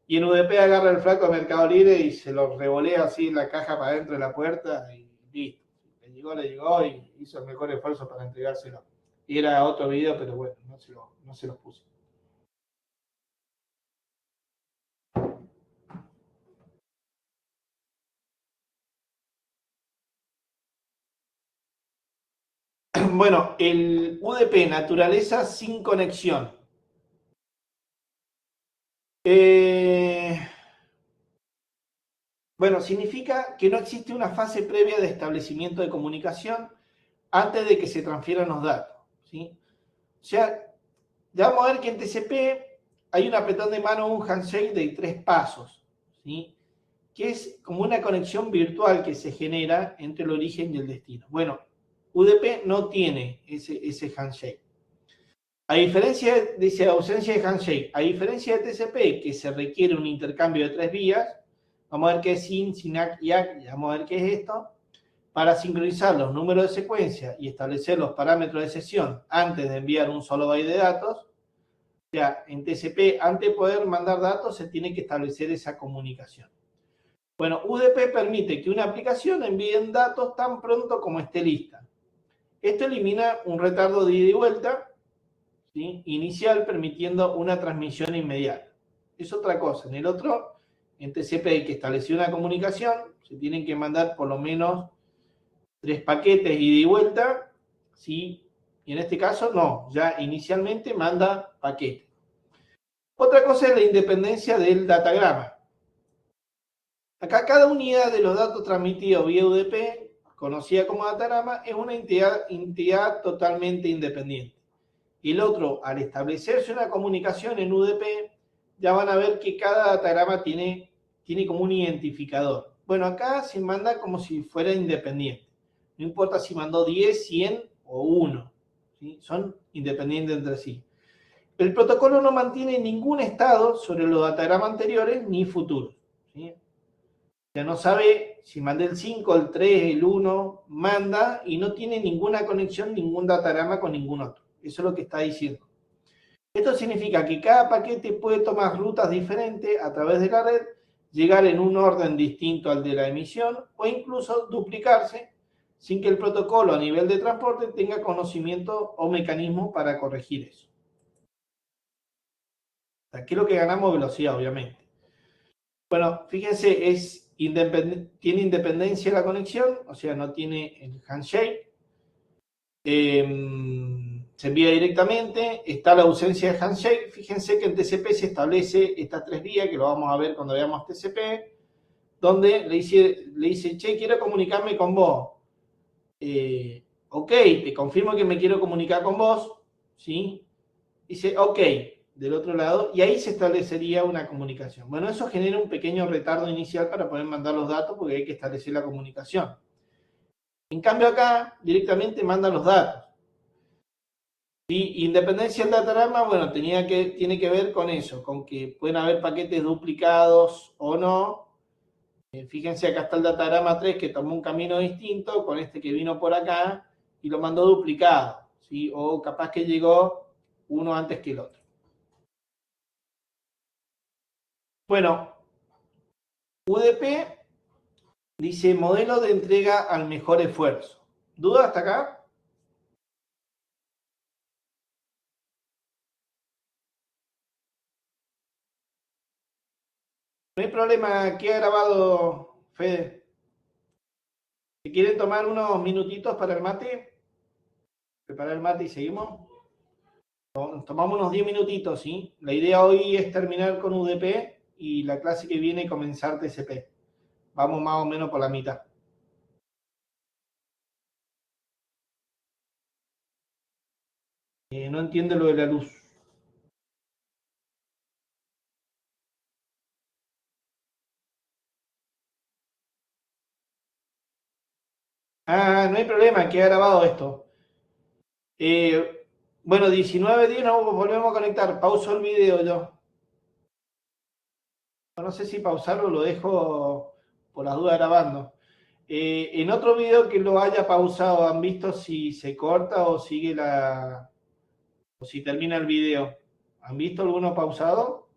Speaker 1: Y en UDP agarra el flaco de Mercado Libre y se lo revolea así en la caja para adentro de la puerta y listo. Le llegó y hizo el mejor esfuerzo para entregárselo. Y era otro video, pero bueno, no se los puse. Bueno, el UDP, naturaleza sin conexión. Bueno, significa que no existe una fase previa de establecimiento de comunicación antes de que se transfieran los datos, ¿sí? O sea, ya vamos a ver que en TCP hay un apretón de mano, un handshake de 3 pasos, ¿sí? Que es como una conexión virtual que se genera entre el origen y el destino. Bueno, UDP no tiene ese handshake. A diferencia, dice ausencia de handshake, a diferencia de TCP, que se requiere un intercambio de 3 vías, vamos a ver qué es SYN, SYNAC y ACK, vamos a ver qué es esto, para sincronizar los números de secuencia y establecer los parámetros de sesión antes de enviar un solo byte de datos. O sea, en TCP, antes de poder mandar datos, se tiene que establecer esa comunicación. Bueno, UDP permite que una aplicación envíe datos tan pronto como esté lista. Esto elimina un retardo de ida y vuelta, ¿sí?, inicial, permitiendo una transmisión inmediata. Es otra cosa. En el otro, en TCP hay que establecer una comunicación, se tienen que mandar por lo menos 3 paquetes ida y vuelta, ¿sí? Y en este caso no, ya inicialmente manda paquete. Otra cosa es la independencia del datagrama. Acá cada unidad de los datos transmitidos vía UDP, conocida como datagrama, es una entidad totalmente independiente. Y el otro, al establecerse una comunicación en UDP, ya van a ver que cada datagrama tiene como un identificador. Bueno, acá se manda como si fuera independiente. No importa si mandó 10, 100 o 1. ¿Sí? Son independientes entre sí. El protocolo no mantiene ningún estado sobre los datagramas anteriores ni futuros. ¿Sí? Ya no sabe si mandé el 5, el 3, el 1, manda y no tiene ninguna conexión, ningún datagrama con ningún otro. Eso es lo que está diciendo. Esto significa que cada paquete puede tomar rutas diferentes a través de la red, llegar en un orden distinto al de la emisión o incluso duplicarse sin que el protocolo a nivel de transporte tenga conocimiento o mecanismo para corregir eso. Aquí lo que ganamos velocidad, obviamente. Bueno, fíjense, tiene independencia la conexión, o sea, no tiene el handshake. Se envía directamente, está la ausencia de handshake. Fíjense que en TCP se establece estas 3 vías, que lo vamos a ver cuando veamos TCP, donde le dice, che, quiero comunicarme con vos. Ok, te confirmo que me quiero comunicar con vos, ¿sí? Dice, ok, del otro lado, y ahí se establecería una comunicación. Bueno, eso genera un pequeño retardo inicial para poder mandar los datos porque hay que establecer la comunicación. En cambio acá, directamente manda los datos. Y independencia del datagrama, bueno, tiene que ver con eso, con que pueden haber paquetes duplicados o no. Fíjense, acá está el datagrama 3 que tomó un camino distinto con este que vino por acá y lo mandó duplicado, ¿sí? O capaz que llegó uno antes que el otro. Bueno, UDP dice modelo de entrega al mejor esfuerzo. ¿Duda hasta acá? No hay problema, queda grabado, Fede. Si quieren tomar unos minutitos para el mate, preparar el mate y seguimos. Tomamos unos 10 minutitos, ¿sí? La idea hoy es terminar con UDP y la clase que viene comenzar TCP. Vamos más o menos por la mitad. No entiendo lo de la luz. Ah, no hay problema, queda grabado esto. Bueno, 19:10 nos volvemos a conectar. Pauso el video yo. No sé si pausarlo o lo dejo por las dudas grabando. En otro video que lo haya pausado, ¿han visto si se corta o sigue o si termina el video? ¿Han visto alguno pausado?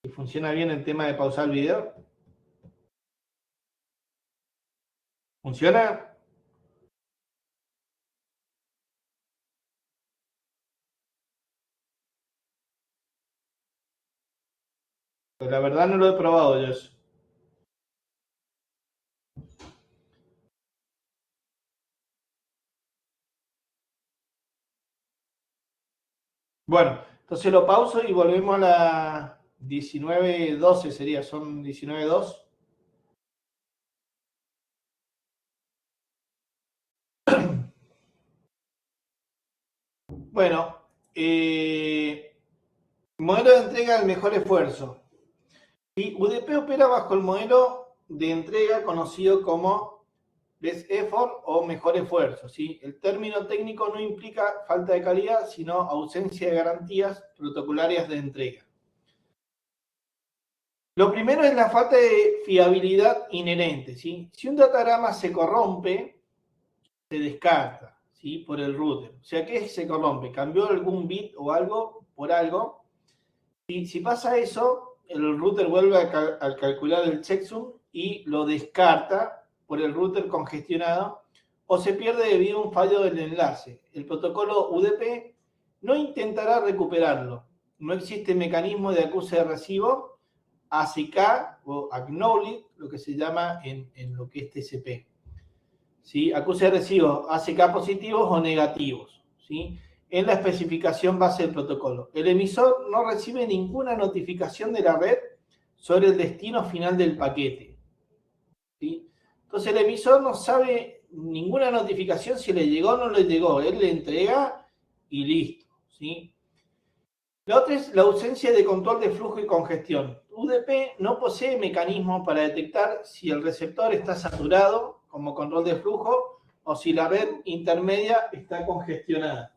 Speaker 1: ¿Y funciona bien el tema de pausar el video? ¿Funciona? Pues la verdad no lo he probado yo eso. Bueno, entonces lo pauso y volvemos a la 19:12 sería, son 19:02. Bueno, modelo de entrega del mejor esfuerzo. Y UDP opera bajo el modelo de entrega conocido como Best Effort o mejor esfuerzo. ¿Sí? El término técnico no implica falta de calidad, sino ausencia de garantías protocolarias de entrega. Lo primero es la falta de fiabilidad inherente. ¿Sí? Si un datagrama se corrompe, se descarta, ¿sí? Por el router. O sea, ¿qué se corrompe? ¿Cambió algún bit o algo por algo? Y si pasa eso, el router vuelve a calcular el checksum y lo descarta por el router congestionado o se pierde debido a un fallo del enlace. El protocolo UDP no intentará recuperarlo. No existe mecanismo de acuse de recibo, ACK o Acknowledge, lo que se llama en lo que es TCP. ¿Sí? Acuse de recibo, ACK positivos o negativos. ¿Sí? En la especificación base del protocolo. El emisor no recibe ninguna notificación de la red sobre el destino final del paquete. ¿Sí? Entonces el emisor no sabe ninguna notificación si le llegó o no le llegó. Él le entrega y listo. ¿Sí? La otra es la ausencia de control de flujo y congestión. UDP no posee mecanismos para detectar si el receptor está saturado como control de flujo o si la red intermedia está congestionada.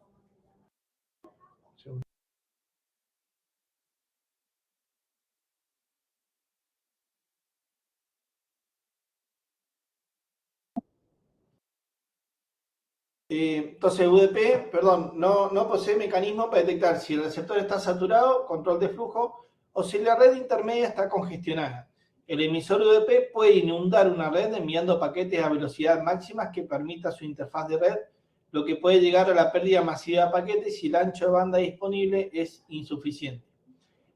Speaker 1: Entonces UDP, perdón, no posee mecanismo para detectar si el receptor está saturado, control de flujo, o si la red intermedia está congestionada. El emisor UDP puede inundar una red enviando paquetes a velocidad máximas que permita su interfaz de red, lo que puede llegar a la pérdida masiva de paquetes si el ancho de banda disponible es insuficiente.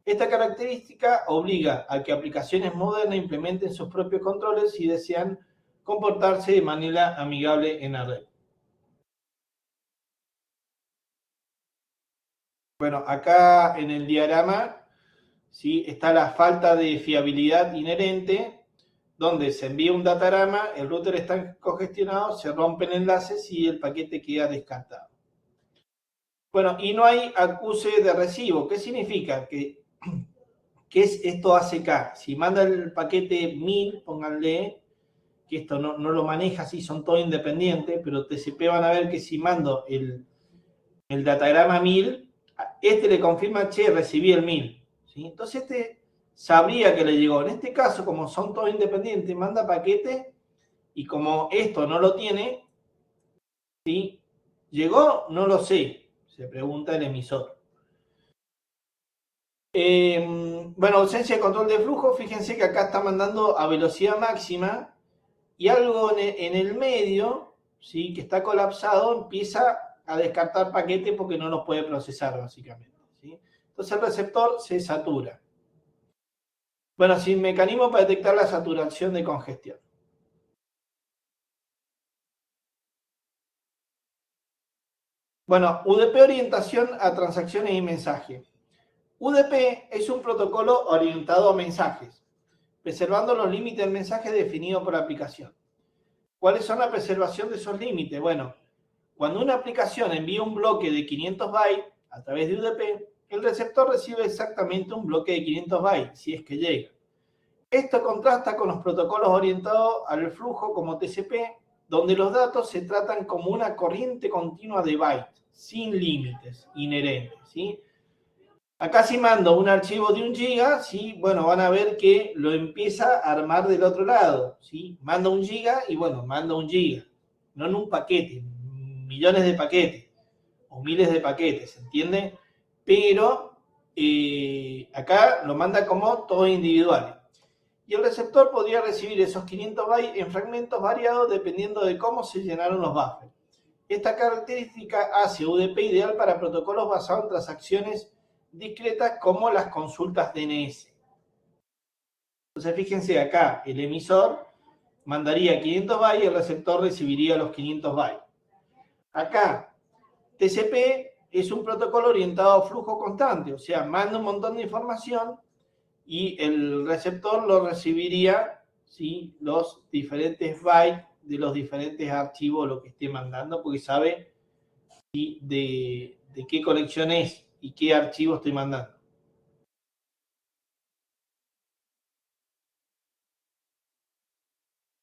Speaker 1: Esta característica obliga a que aplicaciones modernas implementen sus propios controles si desean comportarse de manera amigable en la red. Bueno, acá en el diagrama, ¿sí? Está la falta de fiabilidad inherente, donde se envía un datagrama, el router está congestionado, se rompen enlaces y el paquete queda descartado. Bueno, y no hay acuse de recibo. ¿Qué significa? ¿Qué es esto ACK? Si manda el paquete 1000, pónganle, que esto no lo maneja así, son todos independientes, pero TCP van a ver que si mando el datagrama 1000, este le confirma, che, recibí el 1000. ¿Sí? Entonces este sabría que le llegó. En este caso, como son todos independientes, manda paquete y como esto no lo tiene, ¿sí? ¿Llegó? No lo sé, se pregunta el emisor. Bueno, ausencia de control de flujo, fíjense que acá está mandando a velocidad máxima y algo en el medio, ¿sí? Que está colapsado, empieza a descartar paquetes porque no los puede procesar básicamente. ¿Sí? Entonces el receptor se satura. Bueno, sin mecanismo para detectar la saturación de congestión. Bueno, UDP orientación a transacciones y mensajes. UDP es un protocolo orientado a mensajes, preservando los límites del mensaje definido por la aplicación. ¿Cuáles son la preservación de esos límites? Bueno, cuando una aplicación envía un bloque de 500 bytes a través de UDP, el receptor recibe exactamente un bloque de 500 bytes, si es que llega. Esto contrasta con los protocolos orientados al flujo como TCP, donde los datos se tratan como una corriente continua de bytes, sin límites inherentes, ¿sí? Acá si mando un archivo de 1 giga, ¿sí? Bueno, van a ver que lo empieza a armar del otro lado, ¿sí? Manda 1 giga y bueno, manda 1 giga. No en un paquete, millones de paquetes o miles de paquetes, ¿entiende? Pero acá lo manda como todo individual. Y el receptor podría recibir esos 500 bytes en fragmentos variados dependiendo de cómo se llenaron los buffers. Esta característica hace UDP ideal para protocolos basados en transacciones discretas como las consultas DNS. Entonces fíjense acá, el emisor mandaría 500 bytes y el receptor recibiría los 500 bytes. Acá, TCP es un protocolo orientado a flujo constante, o sea, manda un montón de información y el receptor lo recibiría, ¿sí? Los diferentes bytes de los diferentes archivos, lo que esté mandando, porque sabe, ¿sí? de qué conexión es y qué archivo estoy mandando.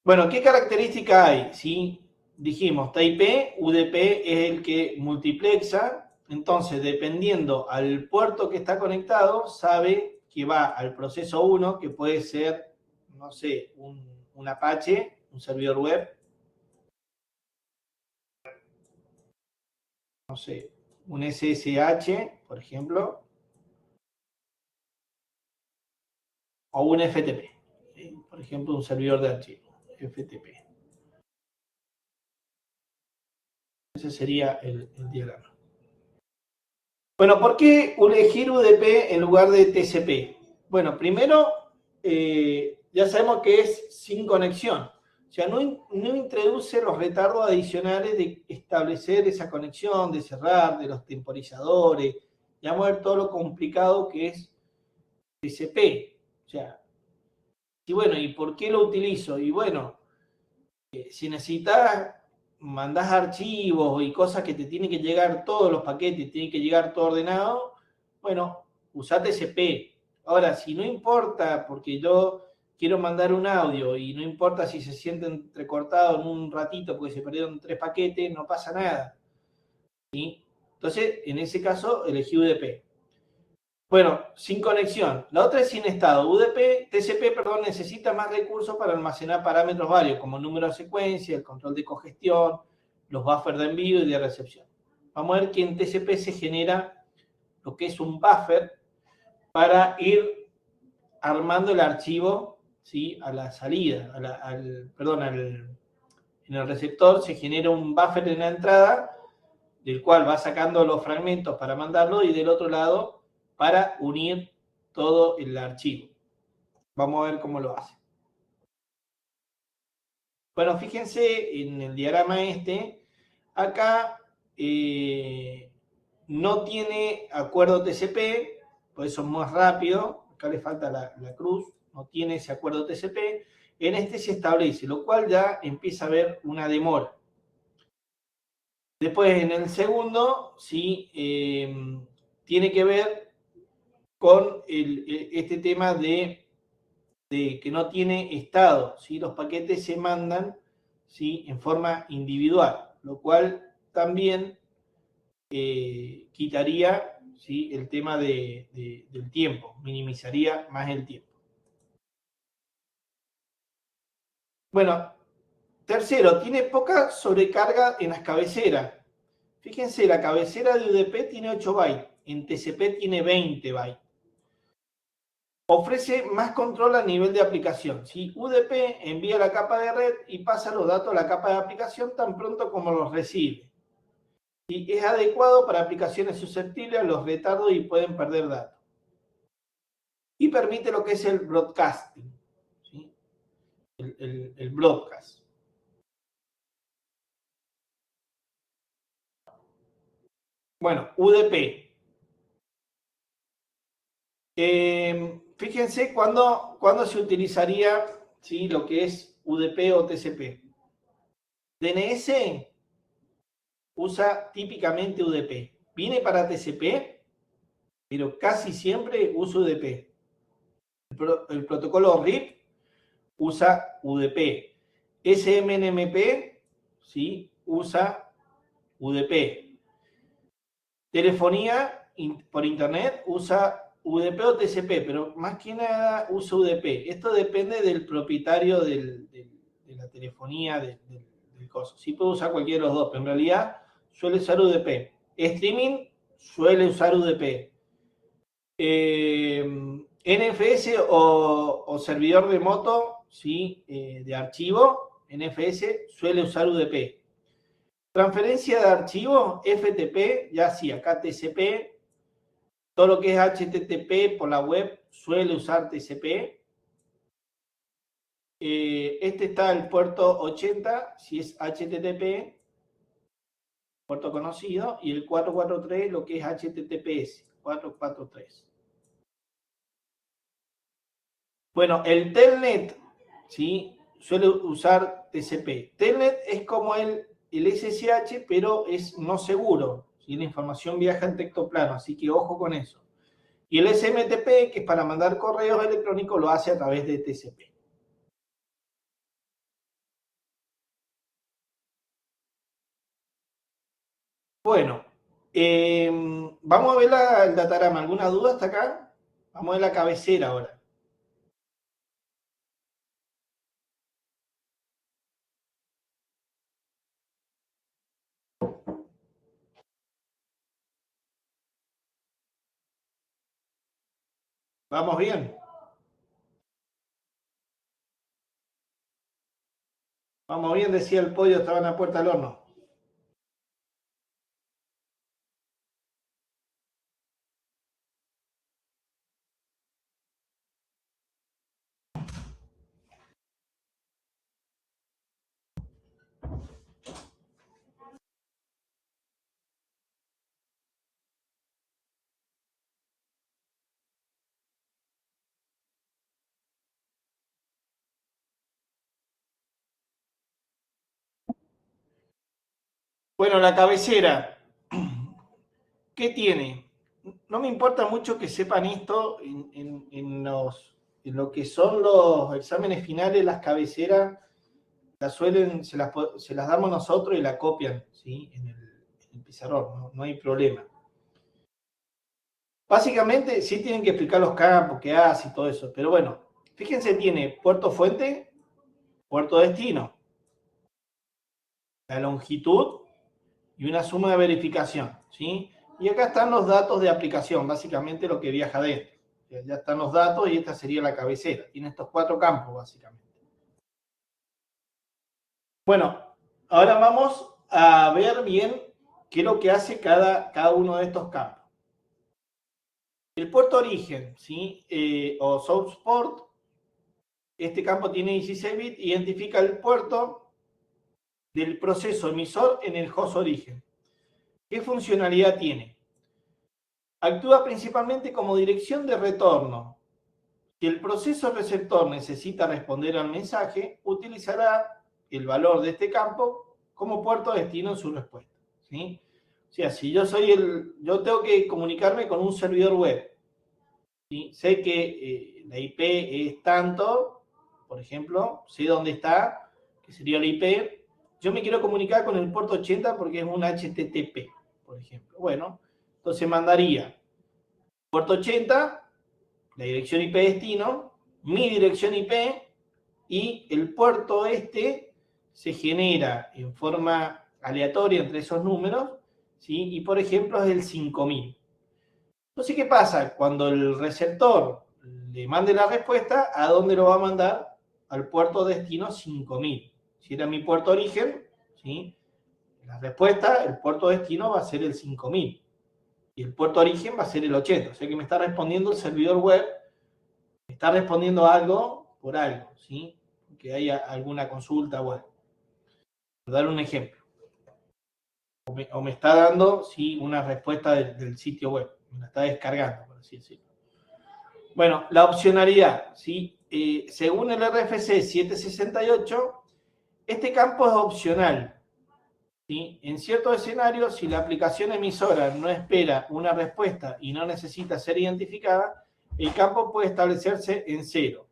Speaker 1: Bueno, ¿qué característica hay? ¿Sí? Dijimos, TCP, UDP es el que multiplexa, entonces dependiendo al puerto que está conectado, sabe que va al proceso 1, que puede ser, no sé, un Apache, un servidor web, no sé, un SSH, por ejemplo, o un FTP, ¿sí? Por ejemplo, un servidor de archivo, FTP. Ese sería el diagrama. Bueno, ¿por qué elegir UDP en lugar de TCP? Bueno, primero, ya sabemos que es sin conexión. O sea, no introduce los retardos adicionales de establecer esa conexión, de cerrar, de los temporizadores. Ya vamos a ver todo lo complicado que es TCP. O sea, y bueno, ¿y por qué lo utilizo? Y bueno, si necesitas, mandás archivos y cosas que te tienen que llegar, todos los paquetes, tienen que llegar todo ordenado, bueno, usá TCP. Ahora, si no importa, porque yo quiero mandar un audio y no importa si se siente entrecortado en un ratito porque se perdieron 3 paquetes, no pasa nada, ¿sí? Entonces, en ese caso, elegí UDP. Bueno, sin conexión. La otra es sin estado. TCP, necesita más recursos para almacenar parámetros varios, como el número de secuencia, el control de congestión, los buffers de envío y de recepción. Vamos a ver que en TCP se genera lo que es un buffer para ir armando el archivo, ¿sí? A la salida, en el receptor se genera un buffer en la entrada, del cual va sacando los fragmentos para mandarlo, y del otro lado para unir todo el archivo. Vamos a ver cómo lo hace. Bueno, fíjense en el diagrama acá no tiene acuerdo TCP, por eso es más rápido, acá le falta la cruz, no tiene ese acuerdo TCP, en este se establece, lo cual ya empieza a haber una demora. Después en el segundo, sí, tiene que ver con este tema de que no tiene estado, ¿sí? Los paquetes se mandan, ¿sí? En forma individual, lo cual también quitaría, ¿sí? El tema del tiempo, minimizaría más el tiempo. Bueno, tercero, tiene poca sobrecarga en las cabeceras. Fíjense, la cabecera de UDP tiene 8 bytes, en TCP tiene 20 bytes. Ofrece más control a nivel de aplicación. ¿Sí? UDP envía la capa de red y pasa los datos a la capa de aplicación tan pronto como los recibe. ¿Sí? Es adecuado para aplicaciones susceptibles a los retardos y pueden perder datos. Y permite lo que es el broadcasting. ¿Sí? El broadcast. Bueno, UDP. Fíjense cuándo se utilizaría, ¿sí? Lo que es UDP o TCP. DNS usa típicamente UDP. Viene para TCP, pero casi siempre usa UDP. El protocolo RIP usa UDP. SMNMP, ¿sí? Usa UDP. Telefonía por internet usa UDP o TCP, pero más que nada usa UDP. Esto depende del propietario de la telefonía, del coso. Sí puede usar cualquiera de los dos, pero en realidad suele usar UDP. Streaming suele usar UDP. NFS o servidor remoto, ¿sí? De archivo, NFS suele usar UDP. Transferencia de archivo, FTP, ya sí, acá TCP. Todo lo que es HTTP por la web suele usar TCP. Este está el puerto 80, si es HTTP, puerto conocido, y el 443 lo que es HTTPS, 443. Bueno, el Telnet, ¿sí? Suele usar TCP. Telnet es como el SSH, pero es no seguro, ¿sí? La información viaja en texto plano, así que ojo con eso. Y el SMTP, que es para mandar correos electrónicos, lo hace a través de TCP. Bueno, vamos a ver el datarama. ¿Alguna duda hasta acá? Vamos a ver la cabecera ahora. ¿Vamos bien? Vamos bien, decía el pollo, estaba en la puerta del horno. Bueno, la cabecera, ¿qué tiene? No me importa mucho que sepan esto en lo que son los exámenes finales, las cabeceras se las damos nosotros y la copian, ¿sí? En el pizarrón, no hay problema. Básicamente sí tienen que explicar los campos, qué hace y todo eso, pero bueno, fíjense, tiene puerto fuente, puerto destino, la longitud y una suma de verificación, ¿sí? Y acá están los datos de aplicación, básicamente lo que viaja adentro. Ya están los datos y esta sería la cabecera. Tiene estos 4 campos, básicamente. Bueno, ahora vamos a ver bien qué es lo que hace cada uno de estos campos. El puerto origen, ¿sí? O source port, este campo tiene 16 bits, identifica el puerto del proceso emisor en el host origen. ¿Qué funcionalidad tiene? Actúa principalmente como dirección de retorno. Si el proceso receptor necesita responder al mensaje, utilizará el valor de este campo como puerto destino en su respuesta, ¿sí? O sea, si yo tengo que comunicarme con un servidor web, ¿sí? Sé que la IP es tanto, por ejemplo, sé dónde está, que sería la IP. Yo me quiero comunicar con el puerto 80 porque es un HTTP, por ejemplo. Bueno, entonces mandaría puerto 80, la dirección IP destino, mi dirección IP, y el puerto se genera en forma aleatoria entre esos números, ¿sí? Y por ejemplo es el 5000. Entonces, ¿qué pasa? Cuando el receptor le mande la respuesta, ¿a dónde lo va a mandar? Al puerto destino 5000. Si era mi puerto origen, ¿sí? La respuesta, el puerto destino va a ser el 5000. Y el puerto origen va a ser el 80. O sea que me está respondiendo el servidor web, me está respondiendo algo por algo, ¿sí? Que haya alguna consulta o algo. Por dar un ejemplo. O me está dando, sí, una respuesta del sitio web. Me la está descargando, por así decirlo. Bueno, la opcionalidad, ¿sí? Según el RFC 768, este campo es opcional, ¿sí? En ciertos escenarios, si la aplicación emisora no espera una respuesta y no necesita ser identificada, el campo puede establecerse en 0.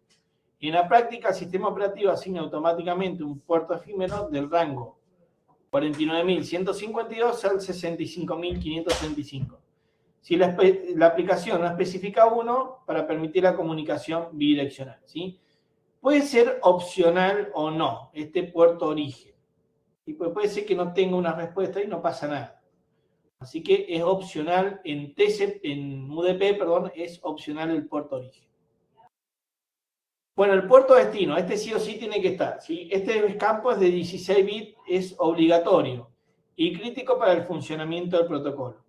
Speaker 1: En la práctica, el sistema operativo asigna automáticamente un puerto efímero del rango 49.152 al 65.535. Si la aplicación no especifica uno, para permitir la comunicación bidireccional, ¿sí? Puede ser opcional o no, este puerto origen. Y puede ser que no tenga una respuesta y no pasa nada. Así que es opcional en UDP, es opcional el puerto origen. Bueno, el puerto destino, este sí o sí tiene que estar, ¿sí? Este campo es de 16 bits, es obligatorio y crítico para el funcionamiento del protocolo.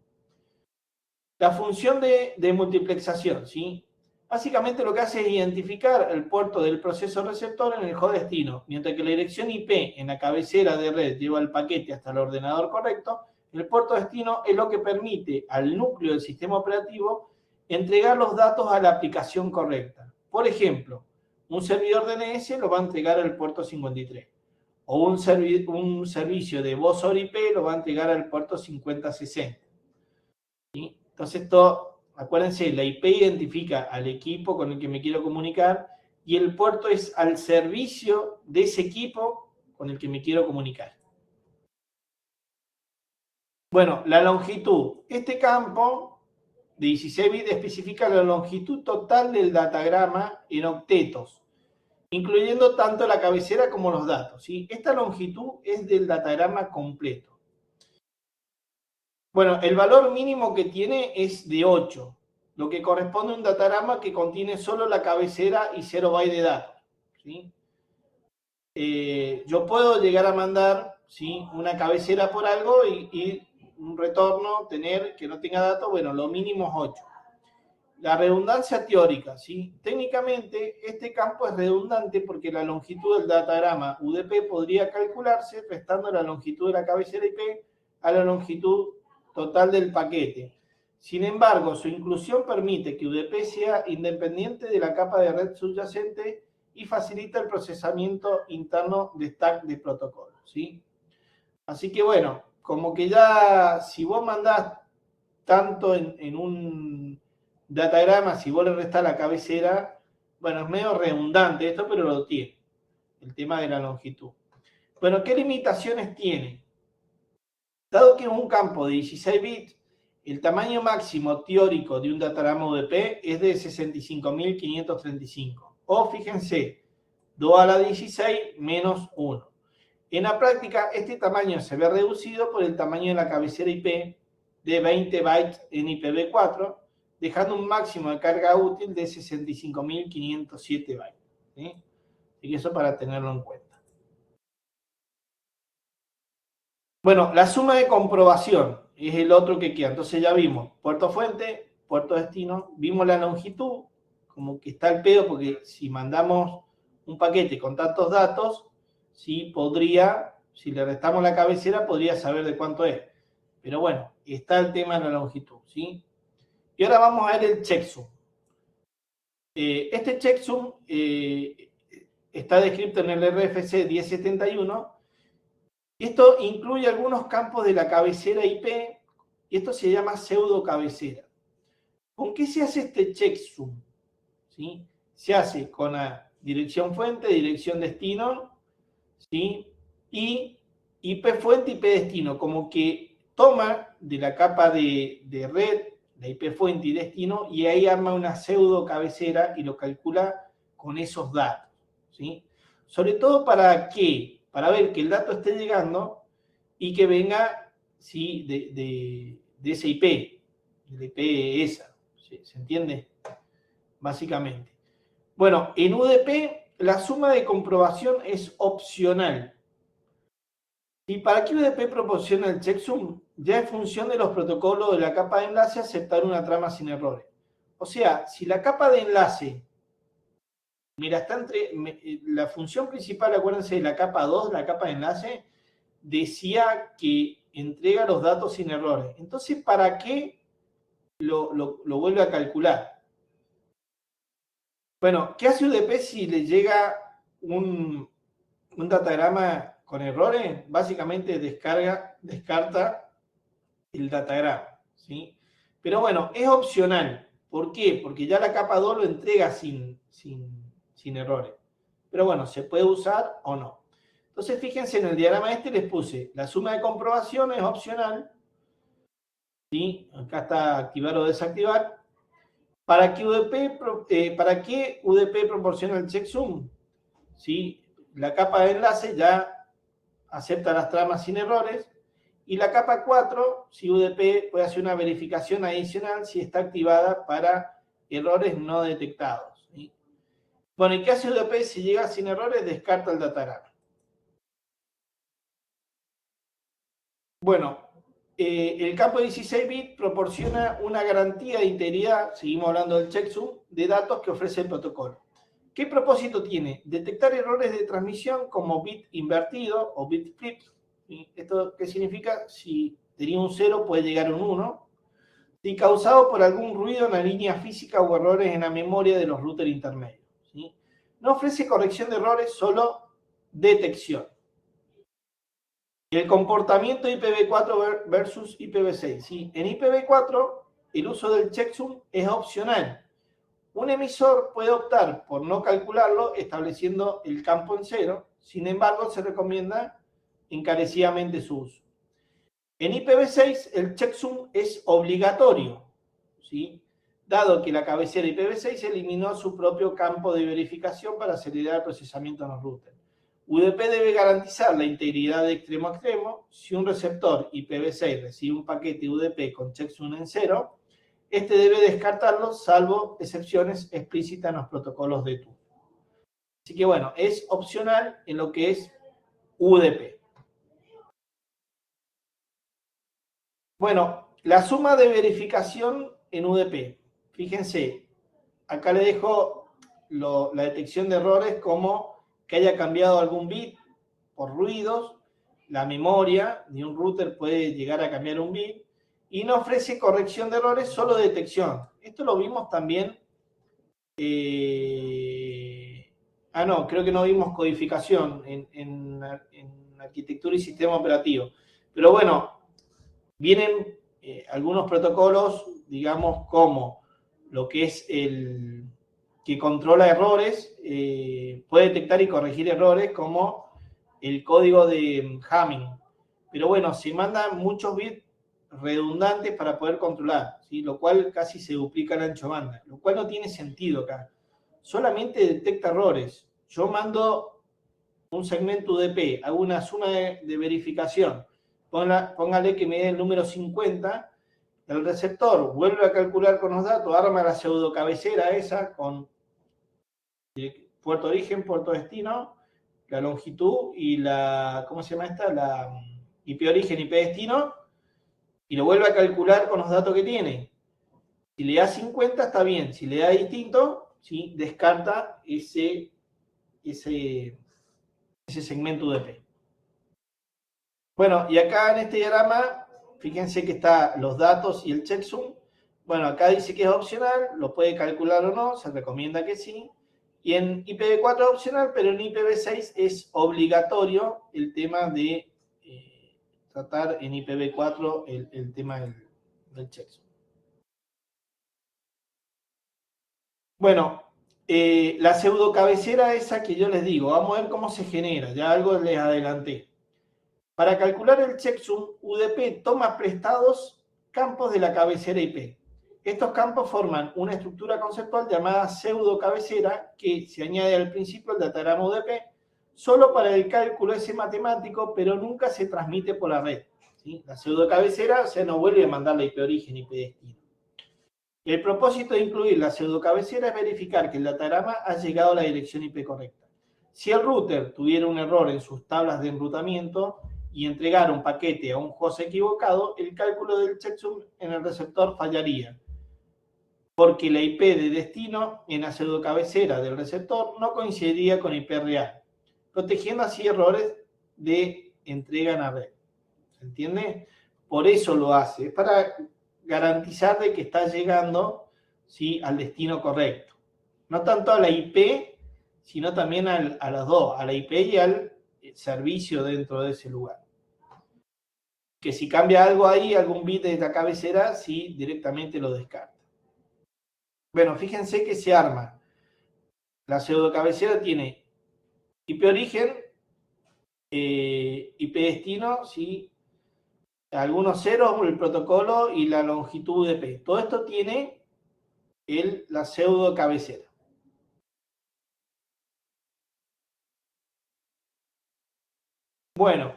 Speaker 1: La función de multiplexación, ¿sí? Básicamente lo que hace es identificar el puerto del proceso receptor en el host destino, mientras que la dirección IP en la cabecera de red lleva el paquete hasta el ordenador correcto. El puerto destino es lo que permite al núcleo del sistema operativo entregar los datos a la aplicación correcta. Por ejemplo, un servidor DNS lo va a entregar al puerto 53. O un servicio de voz over IP lo va a entregar al puerto 5060. ¿Sí? Entonces, acuérdense, la IP identifica al equipo con el que me quiero comunicar y el puerto es al servicio de ese equipo con el que me quiero comunicar. Bueno, la longitud. Este campo de 16 bits especifica la longitud total del datagrama en octetos, incluyendo tanto la cabecera como los datos, ¿sí? Esta longitud es del datagrama completo. Bueno, el valor mínimo que tiene es de 8, lo que corresponde a un datagrama que contiene solo la cabecera y 0 bytes de datos, ¿sí? Yo puedo llegar a mandar, ¿sí?, una cabecera por algo y un retorno tener que no tenga datos, bueno, lo mínimo es 8. La redundancia teórica, ¿sí? Técnicamente, este campo es redundante porque la longitud del datagrama UDP podría calcularse restando la longitud de la cabecera IP a la longitud total del paquete. Sin embargo, su inclusión permite que UDP sea independiente de la capa de red subyacente y facilita el procesamiento interno de stack de protocolo, ¿sí? Así que bueno, como que ya si vos mandás tanto en un datagrama, si vos le restás la cabecera, bueno, es medio redundante esto, pero lo tiene, el tema de la longitud. Bueno, ¿qué limitaciones tiene? Dado que es un campo de 16 bits, el tamaño máximo teórico de un datagrama UDP es de 65.535. O fíjense, 2 a la 16 menos 1. En la práctica, este tamaño se ve reducido por el tamaño de la cabecera IP de 20 bytes en IPv4, dejando un máximo de carga útil de 65.507 bytes. ¿Sí? Así que eso para tenerlo en cuenta. Bueno, la suma de comprobación es el otro que queda. Entonces ya vimos puerto fuente, puerto destino, vimos la longitud, como que está el pedo, porque si mandamos un paquete con tantos datos, sí podría, si le restamos la cabecera, podría saber de cuánto es. Pero bueno, está el tema de la longitud, ¿sí? Y ahora vamos a ver el checksum. Este checksum está descrito en el RFC 1071. Esto incluye algunos campos de la cabecera IP y esto se llama pseudo cabecera. ¿Con qué se hace este checksum? ¿Sí? Se hace con la dirección fuente, dirección destino, ¿sí?, y IP fuente, IP destino, como que toma de la capa de red, la IP fuente y destino, y ahí arma una pseudo cabecera y lo calcula con esos datos, ¿sí? Sobre todo para qué, para ver que el dato esté llegando y que venga, ¿sí?, de esa IP, de la IP esa, ¿sí? ¿Se entiende? Básicamente. Bueno, en UDP la suma de comprobación es opcional. ¿Y para qué UDP proporciona el checksum? Ya es función de los protocolos de la capa de enlace aceptar una trama sin errores. O sea, si la capa de enlace, mira, está la función principal, acuérdense, de la capa 2, la capa de enlace, decía que entrega los datos sin errores. Entonces, ¿para qué lo vuelve a calcular? Bueno, ¿qué hace UDP si le llega un datagrama con errores? Básicamente descarta el datagrama, ¿sí? Pero bueno, es opcional. ¿Por qué? Porque ya la capa 2 lo entrega sin errores. pero bueno, se puede usar o no. Entonces, fíjense, en el diagrama este les puse la suma de comprobación es opcional, ¿sí? Acá está activar o desactivar. ¿Para qué UDP proporciona el checksum? ¿Sí? La capa de enlace ya acepta las tramas sin errores. Y la capa 4, si UDP puede hacer una verificación adicional si está activada para errores no detectados. ¿Sí? Bueno, ¿y qué hace UDP si llega sin errores? Descarta el datagrama. Bueno, el campo 16 bits proporciona una garantía de integridad, seguimos hablando del checksum, de datos que ofrece el protocolo. ¿Qué propósito tiene? Detectar errores de transmisión como bit invertido o bit flip. ¿Sí? ¿Esto qué significa? Si tenía un 0 puede llegar a un 1. Si causado por algún ruido en la línea física o errores en la memoria de los routers intermedios. ¿Sí? No ofrece corrección de errores, solo detección. El comportamiento IPv4 versus IPv6. ¿Sí? En IPv4 el uso del checksum es opcional. Un emisor puede optar por no calcularlo estableciendo el campo en 0, sin embargo se recomienda encarecidamente su uso. En IPv6 el checksum es obligatorio, ¿sí? Dado que la cabecera IPv6 eliminó su propio campo de verificación para acelerar el procesamiento en los routers. UDP debe garantizar la integridad de extremo a extremo. Si un receptor IPv6 recibe un paquete UDP con checksum en 0, este debe descartarlo, salvo excepciones explícitas en los protocolos de turno. Así que bueno, es opcional en lo que es UDP. Bueno, la suma de verificación en UDP. Fíjense, acá le dejo la detección de errores como que haya cambiado algún bit por ruidos, la memoria de un router puede llegar a cambiar un bit, y no ofrece corrección de errores, solo detección. Esto lo vimos también. No, creo que no vimos codificación en arquitectura y sistema operativo. Pero bueno, vienen algunos protocolos, digamos, como lo que es el que controla errores, puede detectar y corregir errores, como el código de Hamming. Pero bueno, se mandan muchos bits redundantes para poder controlar, ¿sí? Lo cual casi se duplica el ancho banda, lo cual no tiene sentido acá. Solamente detecta errores. Yo mando un segmento UDP, hago una suma de verificación, póngale que me dé el número 50, el receptor vuelve a calcular con los datos, arma la pseudo cabecera esa con puerto origen, puerto destino, la longitud y la, ¿cómo se llama esta? La IP origen, IP destino, y lo vuelve a calcular con los datos que tiene. Si le da 50 está bien, si le da distinto, ¿sí? Descarta ese segmento UDP. Bueno, y acá en este diagrama, fíjense que están los datos y el checksum. Bueno, acá dice que es opcional, lo puede calcular o no, se recomienda que sí. Y en IPv4 es opcional, pero en IPv6 es obligatorio el tema de tratar en IPv4 el tema del checksum. Bueno, la pseudo cabecera esa que yo les digo, vamos a ver cómo se genera, ya algo les adelanté. Para calcular el checksum, UDP toma prestados campos de la cabecera IP. Estos campos forman una estructura conceptual llamada pseudo cabecera que se añade al principio del datagrama UDP solo para el cálculo ese matemático, pero nunca se transmite por la red. ¿Sí? La pseudo cabecera, o sea, no vuelve a mandar la IP origen y IP destino. El propósito de incluir la pseudo cabecera es verificar que el datagrama ha llegado a la dirección IP correcta. Si el router tuviera un error en sus tablas de enrutamiento y entregara un paquete a un host equivocado, el cálculo del checksum en el receptor fallaría, porque la IP de destino en la pseudo cabecera del receptor no coincidiría con IP real, protegiendo así errores de entrega en la red. ¿Se entiende? Por eso lo hace, es para garantizar de que está llegando, ¿sí?, al destino correcto. No tanto a la IP, sino también a las dos, a la IP y al servicio dentro de ese lugar. Que si cambia algo ahí, algún bit de la cabecera, sí, directamente lo descarta. Bueno, fíjense que se arma. La pseudo cabecera tiene IP origen, IP destino, ¿sí? Algunos ceros, el protocolo y la longitud UDP. Todo esto tiene la pseudo cabecera. Bueno,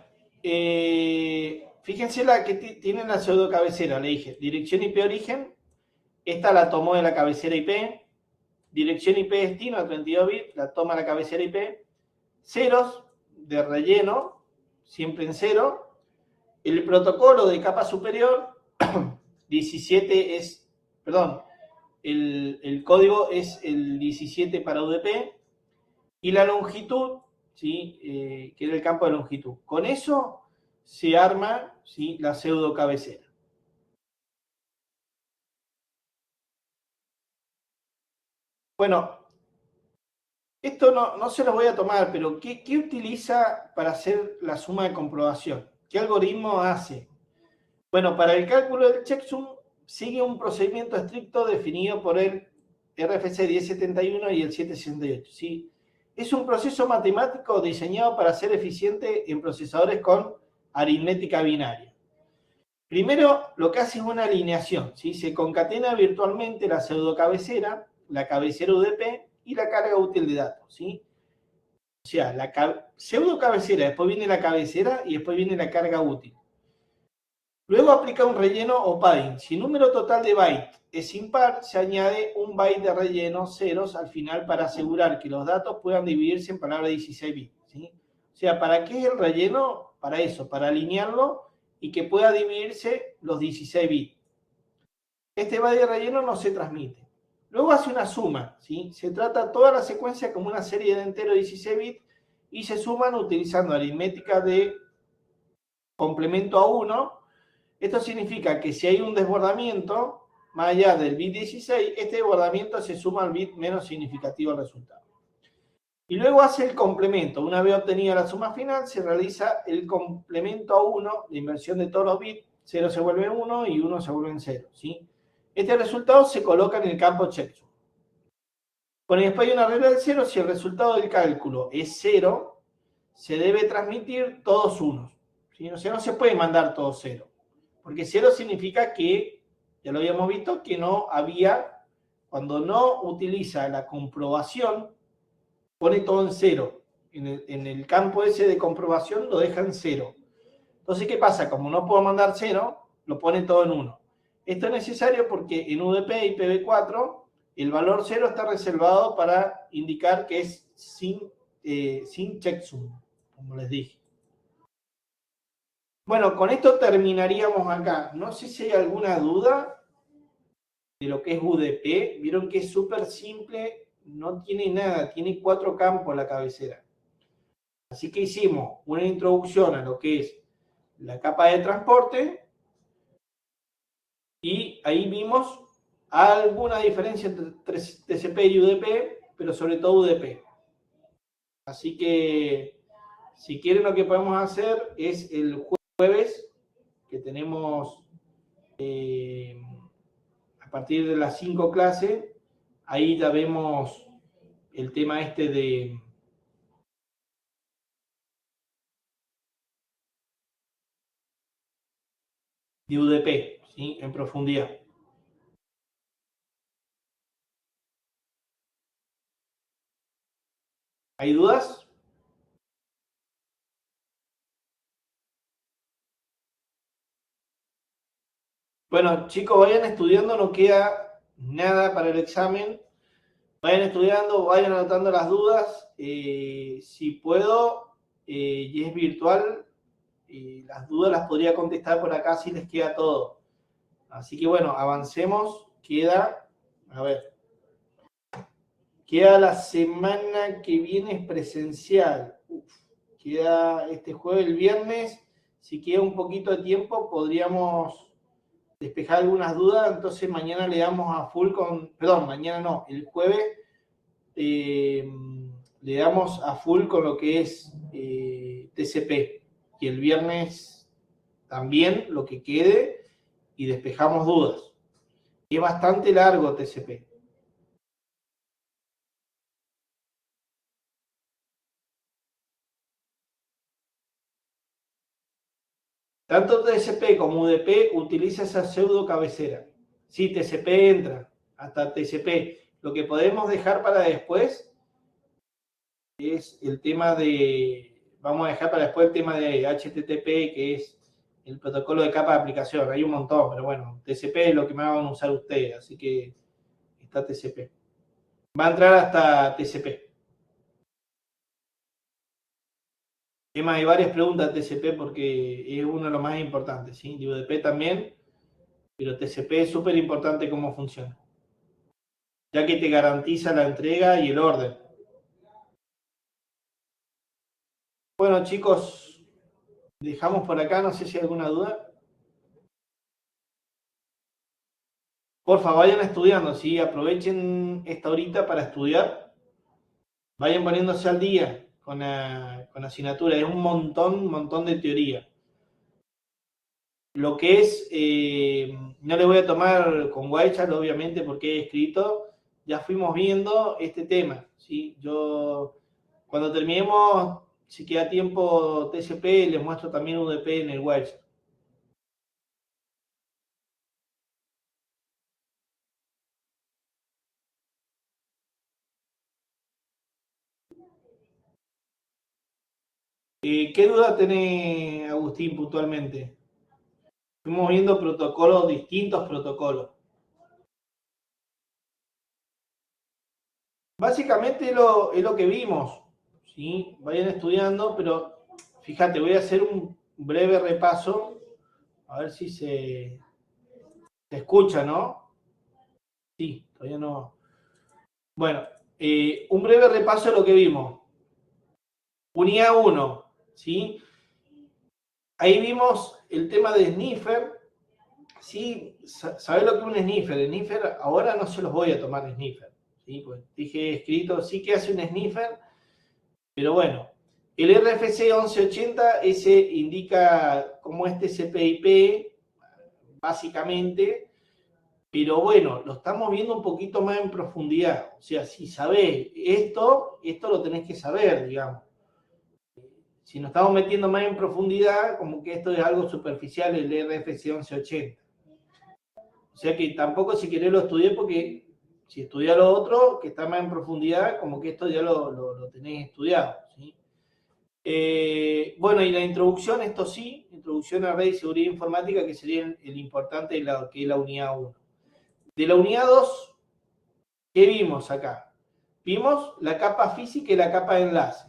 Speaker 1: fíjense la que tiene la pseudo cabecera, le dije, dirección IP origen, esta la tomó de la cabecera IP, dirección IP destino a 32 bits, la toma la cabecera IP, ceros de relleno, siempre en cero, el protocolo de capa superior, 17 es, perdón, el código es el 17 para UDP, y la longitud, ¿sí? Que era el campo de longitud. Con eso se arma, ¿sí? La pseudo cabecera. Bueno, esto no se lo voy a tomar, pero ¿qué utiliza para hacer la suma de comprobación? ¿Qué algoritmo hace? Bueno, para el cálculo del checksum sigue un procedimiento estricto definido por el RFC 1071 y el 768, ¿sí? Es un proceso matemático diseñado para ser eficiente en procesadores con aritmética binaria. Primero, lo que hace es una alineación, ¿sí? Se concatena virtualmente la pseudocabecera, la cabecera UDP y la carga útil de datos, ¿sí? O sea, la pseudocabecera, después viene la cabecera y después viene la carga útil. Luego aplica un relleno o padding. Si el número total de bytes es impar, se añade un byte de relleno, ceros, al final para asegurar que los datos puedan dividirse en palabras de 16 bits, ¿sí? O sea, ¿para qué es el relleno? Para eso, para alinearlo y que pueda dividirse los 16 bits. Este byte de relleno no se transmite. Luego hace una suma, ¿sí? Se trata toda la secuencia como una serie de enteros de 16 bits y se suman utilizando aritmética de complemento a 1. Esto significa que si hay un desbordamiento, más allá del bit 16, este desbordamiento se suma al bit menos significativo al resultado. Y luego hace el complemento. Una vez obtenida la suma final, se realiza el complemento a 1, la inversión de todos los bits. 0 se vuelve 1 y 1 se vuelve en 0, ¿sí? Este resultado se coloca en el campo checksum. Bueno, y después hay una regla del 0. Si el resultado del cálculo es 0, se debe transmitir todos unos, ¿sí? O sea, no se puede mandar todos 0. Porque 0 significa que, ya lo habíamos visto, que no había, cuando no utiliza la comprobación, pone todo en 0. En el campo ese de comprobación lo deja en 0. Entonces, ¿qué pasa? Como no puedo mandar 0, lo pone todo en 1. Esto es necesario porque en UDP y IPv4 el valor 0 está reservado para indicar que es sin checksum, como les dije. Bueno, con esto terminaríamos acá. No sé si hay alguna duda de lo que es UDP. Vieron que es súper simple, no tiene nada, tiene 4 campos la cabecera. Así que hicimos una introducción a lo que es la capa de transporte y ahí vimos alguna diferencia entre TCP y UDP, pero sobre todo UDP. Así que si quieren lo que podemos hacer es el jueves, que tenemos a partir de las 5 clases, ahí ya vemos el tema este de UDP, ¿sí? En profundidad. ¿Hay dudas? Bueno, chicos, vayan estudiando, no queda nada para el examen. Vayan estudiando, vayan anotando las dudas. Si puedo, y es virtual, las dudas las podría contestar por acá si les queda todo. Así que bueno, avancemos. Queda, a ver, queda la semana que viene es presencial. Queda este jueves, el viernes. Si queda un poquito de tiempo, podríamos despejar algunas dudas. Entonces mañana le damos a full con, perdón, mañana no, el jueves le damos a full con lo que es TCP. Y el viernes también lo que quede y despejamos dudas. Es bastante largo TCP. Tanto TCP como UDP utiliza esa pseudo cabecera. Sí, TCP entra, hasta TCP. Lo que podemos dejar para después es el tema de, vamos a dejar para después el tema de HTTP, que es el protocolo de capa de aplicación. Hay un montón, pero bueno, TCP es lo que más van a usar ustedes, así que está TCP. Va a entrar hasta TCP. Además, hay varias preguntas de TCP porque es uno de los más importantes, ¿sí? De UDP también, pero TCP es súper importante cómo funciona, ya que te garantiza la entrega y el orden. Bueno, chicos, dejamos por acá, no sé si hay alguna duda. Porfa, vayan estudiando, ¿sí? Aprovechen esta horita para estudiar. Vayan poniéndose al día con la asignatura. Es un montón de teoría. Lo que es, no le voy a tomar con Whitechart, obviamente, porque he escrito. Ya fuimos viendo este tema, ¿sí? Yo, cuando terminemos, si queda tiempo TCP, les muestro también UDP en el Whitechart. ¿Qué duda tiene Agustín puntualmente? Fuimos viendo protocolos, distintos protocolos. Básicamente es lo que vimos, ¿sí? Vayan estudiando, pero fíjate, voy a hacer un breve repaso, a ver si se escucha, ¿no? Sí, todavía no. Bueno, un breve repaso de lo que vimos. Unidad 1, ¿sí? Ahí vimos el tema de sniffer, ¿sí? ¿Sabés lo que es un sniffer? Sniffer, ahora no se los voy a tomar sniffer, ¿sí? Pues dije escrito, sí que hace un sniffer, pero bueno. El RFC 1180, ese indica cómo es TCP/IP, básicamente, pero bueno, lo estamos viendo un poquito más en profundidad. O sea, si sabés esto lo tenés que saber, digamos. Si nos estamos metiendo más en profundidad, como que esto es algo superficial, el RFC 1180. O sea que tampoco si querés lo estudié, porque si estudias lo otro, que está más en profundidad, como que esto ya lo tenés estudiado, ¿sí? Bueno, y la introducción, esto sí, introducción a red y seguridad informática, que sería el importante de que es la unidad 1. De la unidad 2, ¿qué vimos acá? Vimos la capa física y la capa de enlace.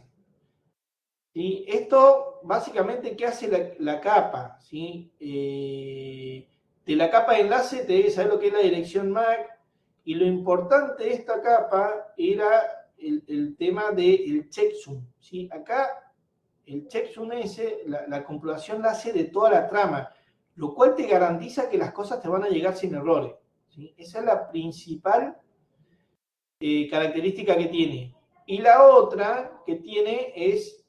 Speaker 1: ¿Sí? Esto, básicamente, ¿qué hace la capa? ¿Sí? De la capa de enlace te debe saber lo que es la dirección MAC, y lo importante de esta capa era el tema del checksum, ¿sí? Acá el checksum es la comprobación la hace de toda la trama, lo cual te garantiza que las cosas te van a llegar sin errores, ¿sí? Esa es la principal característica que tiene. Y la otra que tiene es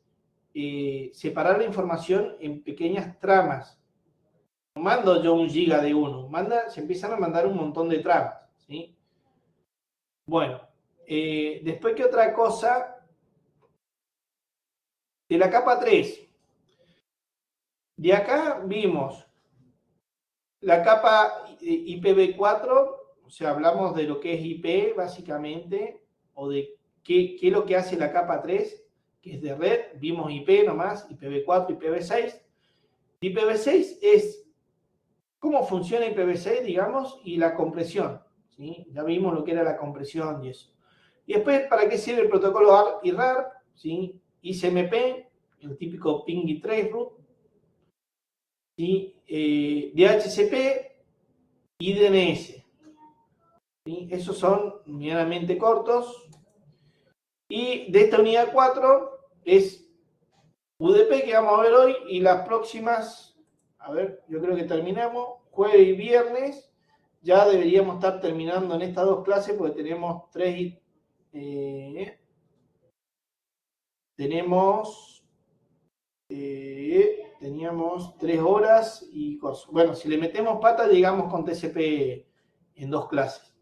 Speaker 1: separar la información en pequeñas tramas. No mando yo 1 giga de uno, se empiezan a mandar un montón de tramas, ¿sí? Bueno, después, ¿qué otra cosa? De la capa 3. De acá vimos la capa IPv4, o sea, hablamos de lo que es IP, básicamente, o de qué es lo que hace la capa 3, que es de red. Vimos IP nomás, IPv4, IPv6. IPv6 es cómo funciona IPv6, digamos, y la compresión, ¿sí? Ya vimos lo que era la compresión y eso. Y después, ¿para qué sirve el protocolo ARP y RARP? ¿Sí? ICMP, el típico ping y traceroute, ¿sí? DHCP y DNS. ¿Sí? Esos son medianamente cortos. Y de esta unidad 4 es UDP, que vamos a ver hoy, y las próximas, a ver, yo creo que terminamos, jueves y viernes, ya deberíamos estar terminando en estas dos clases, porque tenemos teníamos 3 horas y cosas. Bueno, si le metemos pata, llegamos con TCP en 2 clases.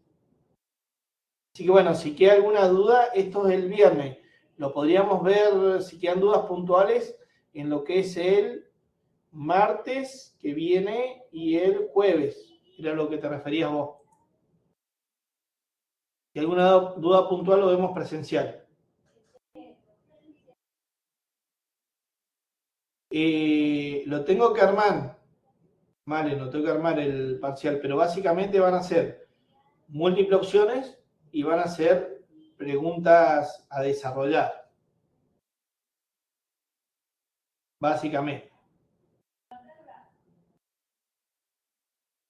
Speaker 1: Así que bueno, si queda alguna duda, esto es el viernes. Lo podríamos ver, si quedan dudas puntuales, en lo que es el martes que viene y el jueves. Era lo que te referías vos. Si hay alguna duda puntual, lo vemos presencial. Lo tengo que armar. Vale, no tengo que armar el parcial, pero básicamente van a ser múltiples opciones y van a ser preguntas a desarrollar. Básicamente.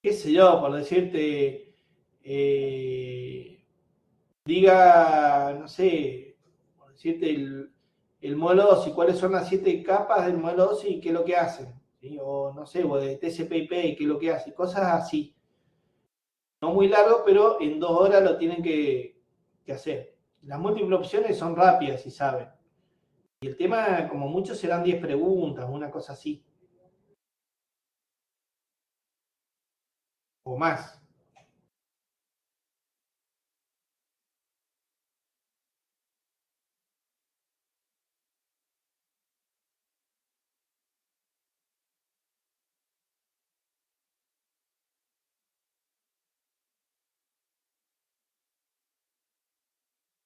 Speaker 1: Qué sé yo, por decirte, diga, no sé, por decirte el modelo OSI, cuáles son las 7 capas del modelo OSI y qué es lo que hacen, ¿sí? O no sé, o de TCP/IP y qué es lo que hace, cosas así. No muy largo, pero en 2 horas lo tienen que hacer. Las múltiples opciones son rápidas, si saben. Y el tema, como mucho, serán 10 preguntas, una cosa así. O más.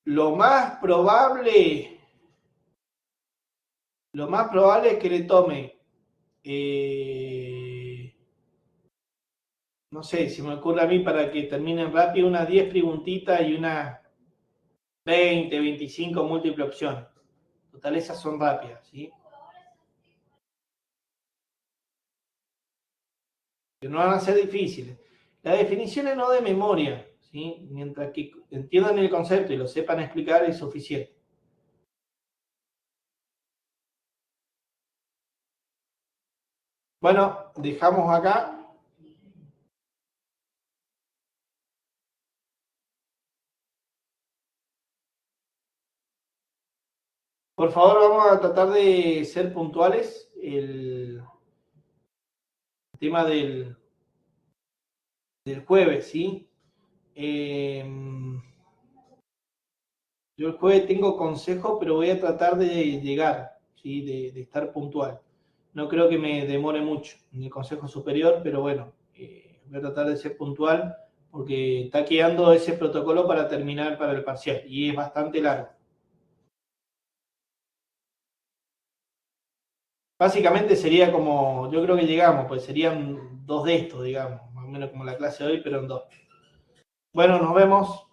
Speaker 1: Lo más probable es que le tome, no sé, si me ocurre a mí para que terminen rápido, unas 10 preguntitas y unas 20, 25 múltiples opciones. Total, esas son rápidas, ¿sí? Que no van a ser difíciles. Las definiciones no de memoria, ¿sí? Mientras que entiendan el concepto y lo sepan explicar es suficiente. Bueno, dejamos acá. Por favor, vamos a tratar de ser puntuales. El tema del jueves, ¿sí? Yo el jueves tengo consejo, pero voy a tratar de llegar, ¿sí? De estar puntual. No creo que me demore mucho en el consejo superior, pero bueno, voy a tratar de ser puntual porque está quedando ese protocolo para terminar para el parcial y es bastante largo. Básicamente sería como, yo creo que llegamos, pues serían 2 de estos, digamos, más o menos como la clase de hoy, pero en 2. Bueno, nos vemos.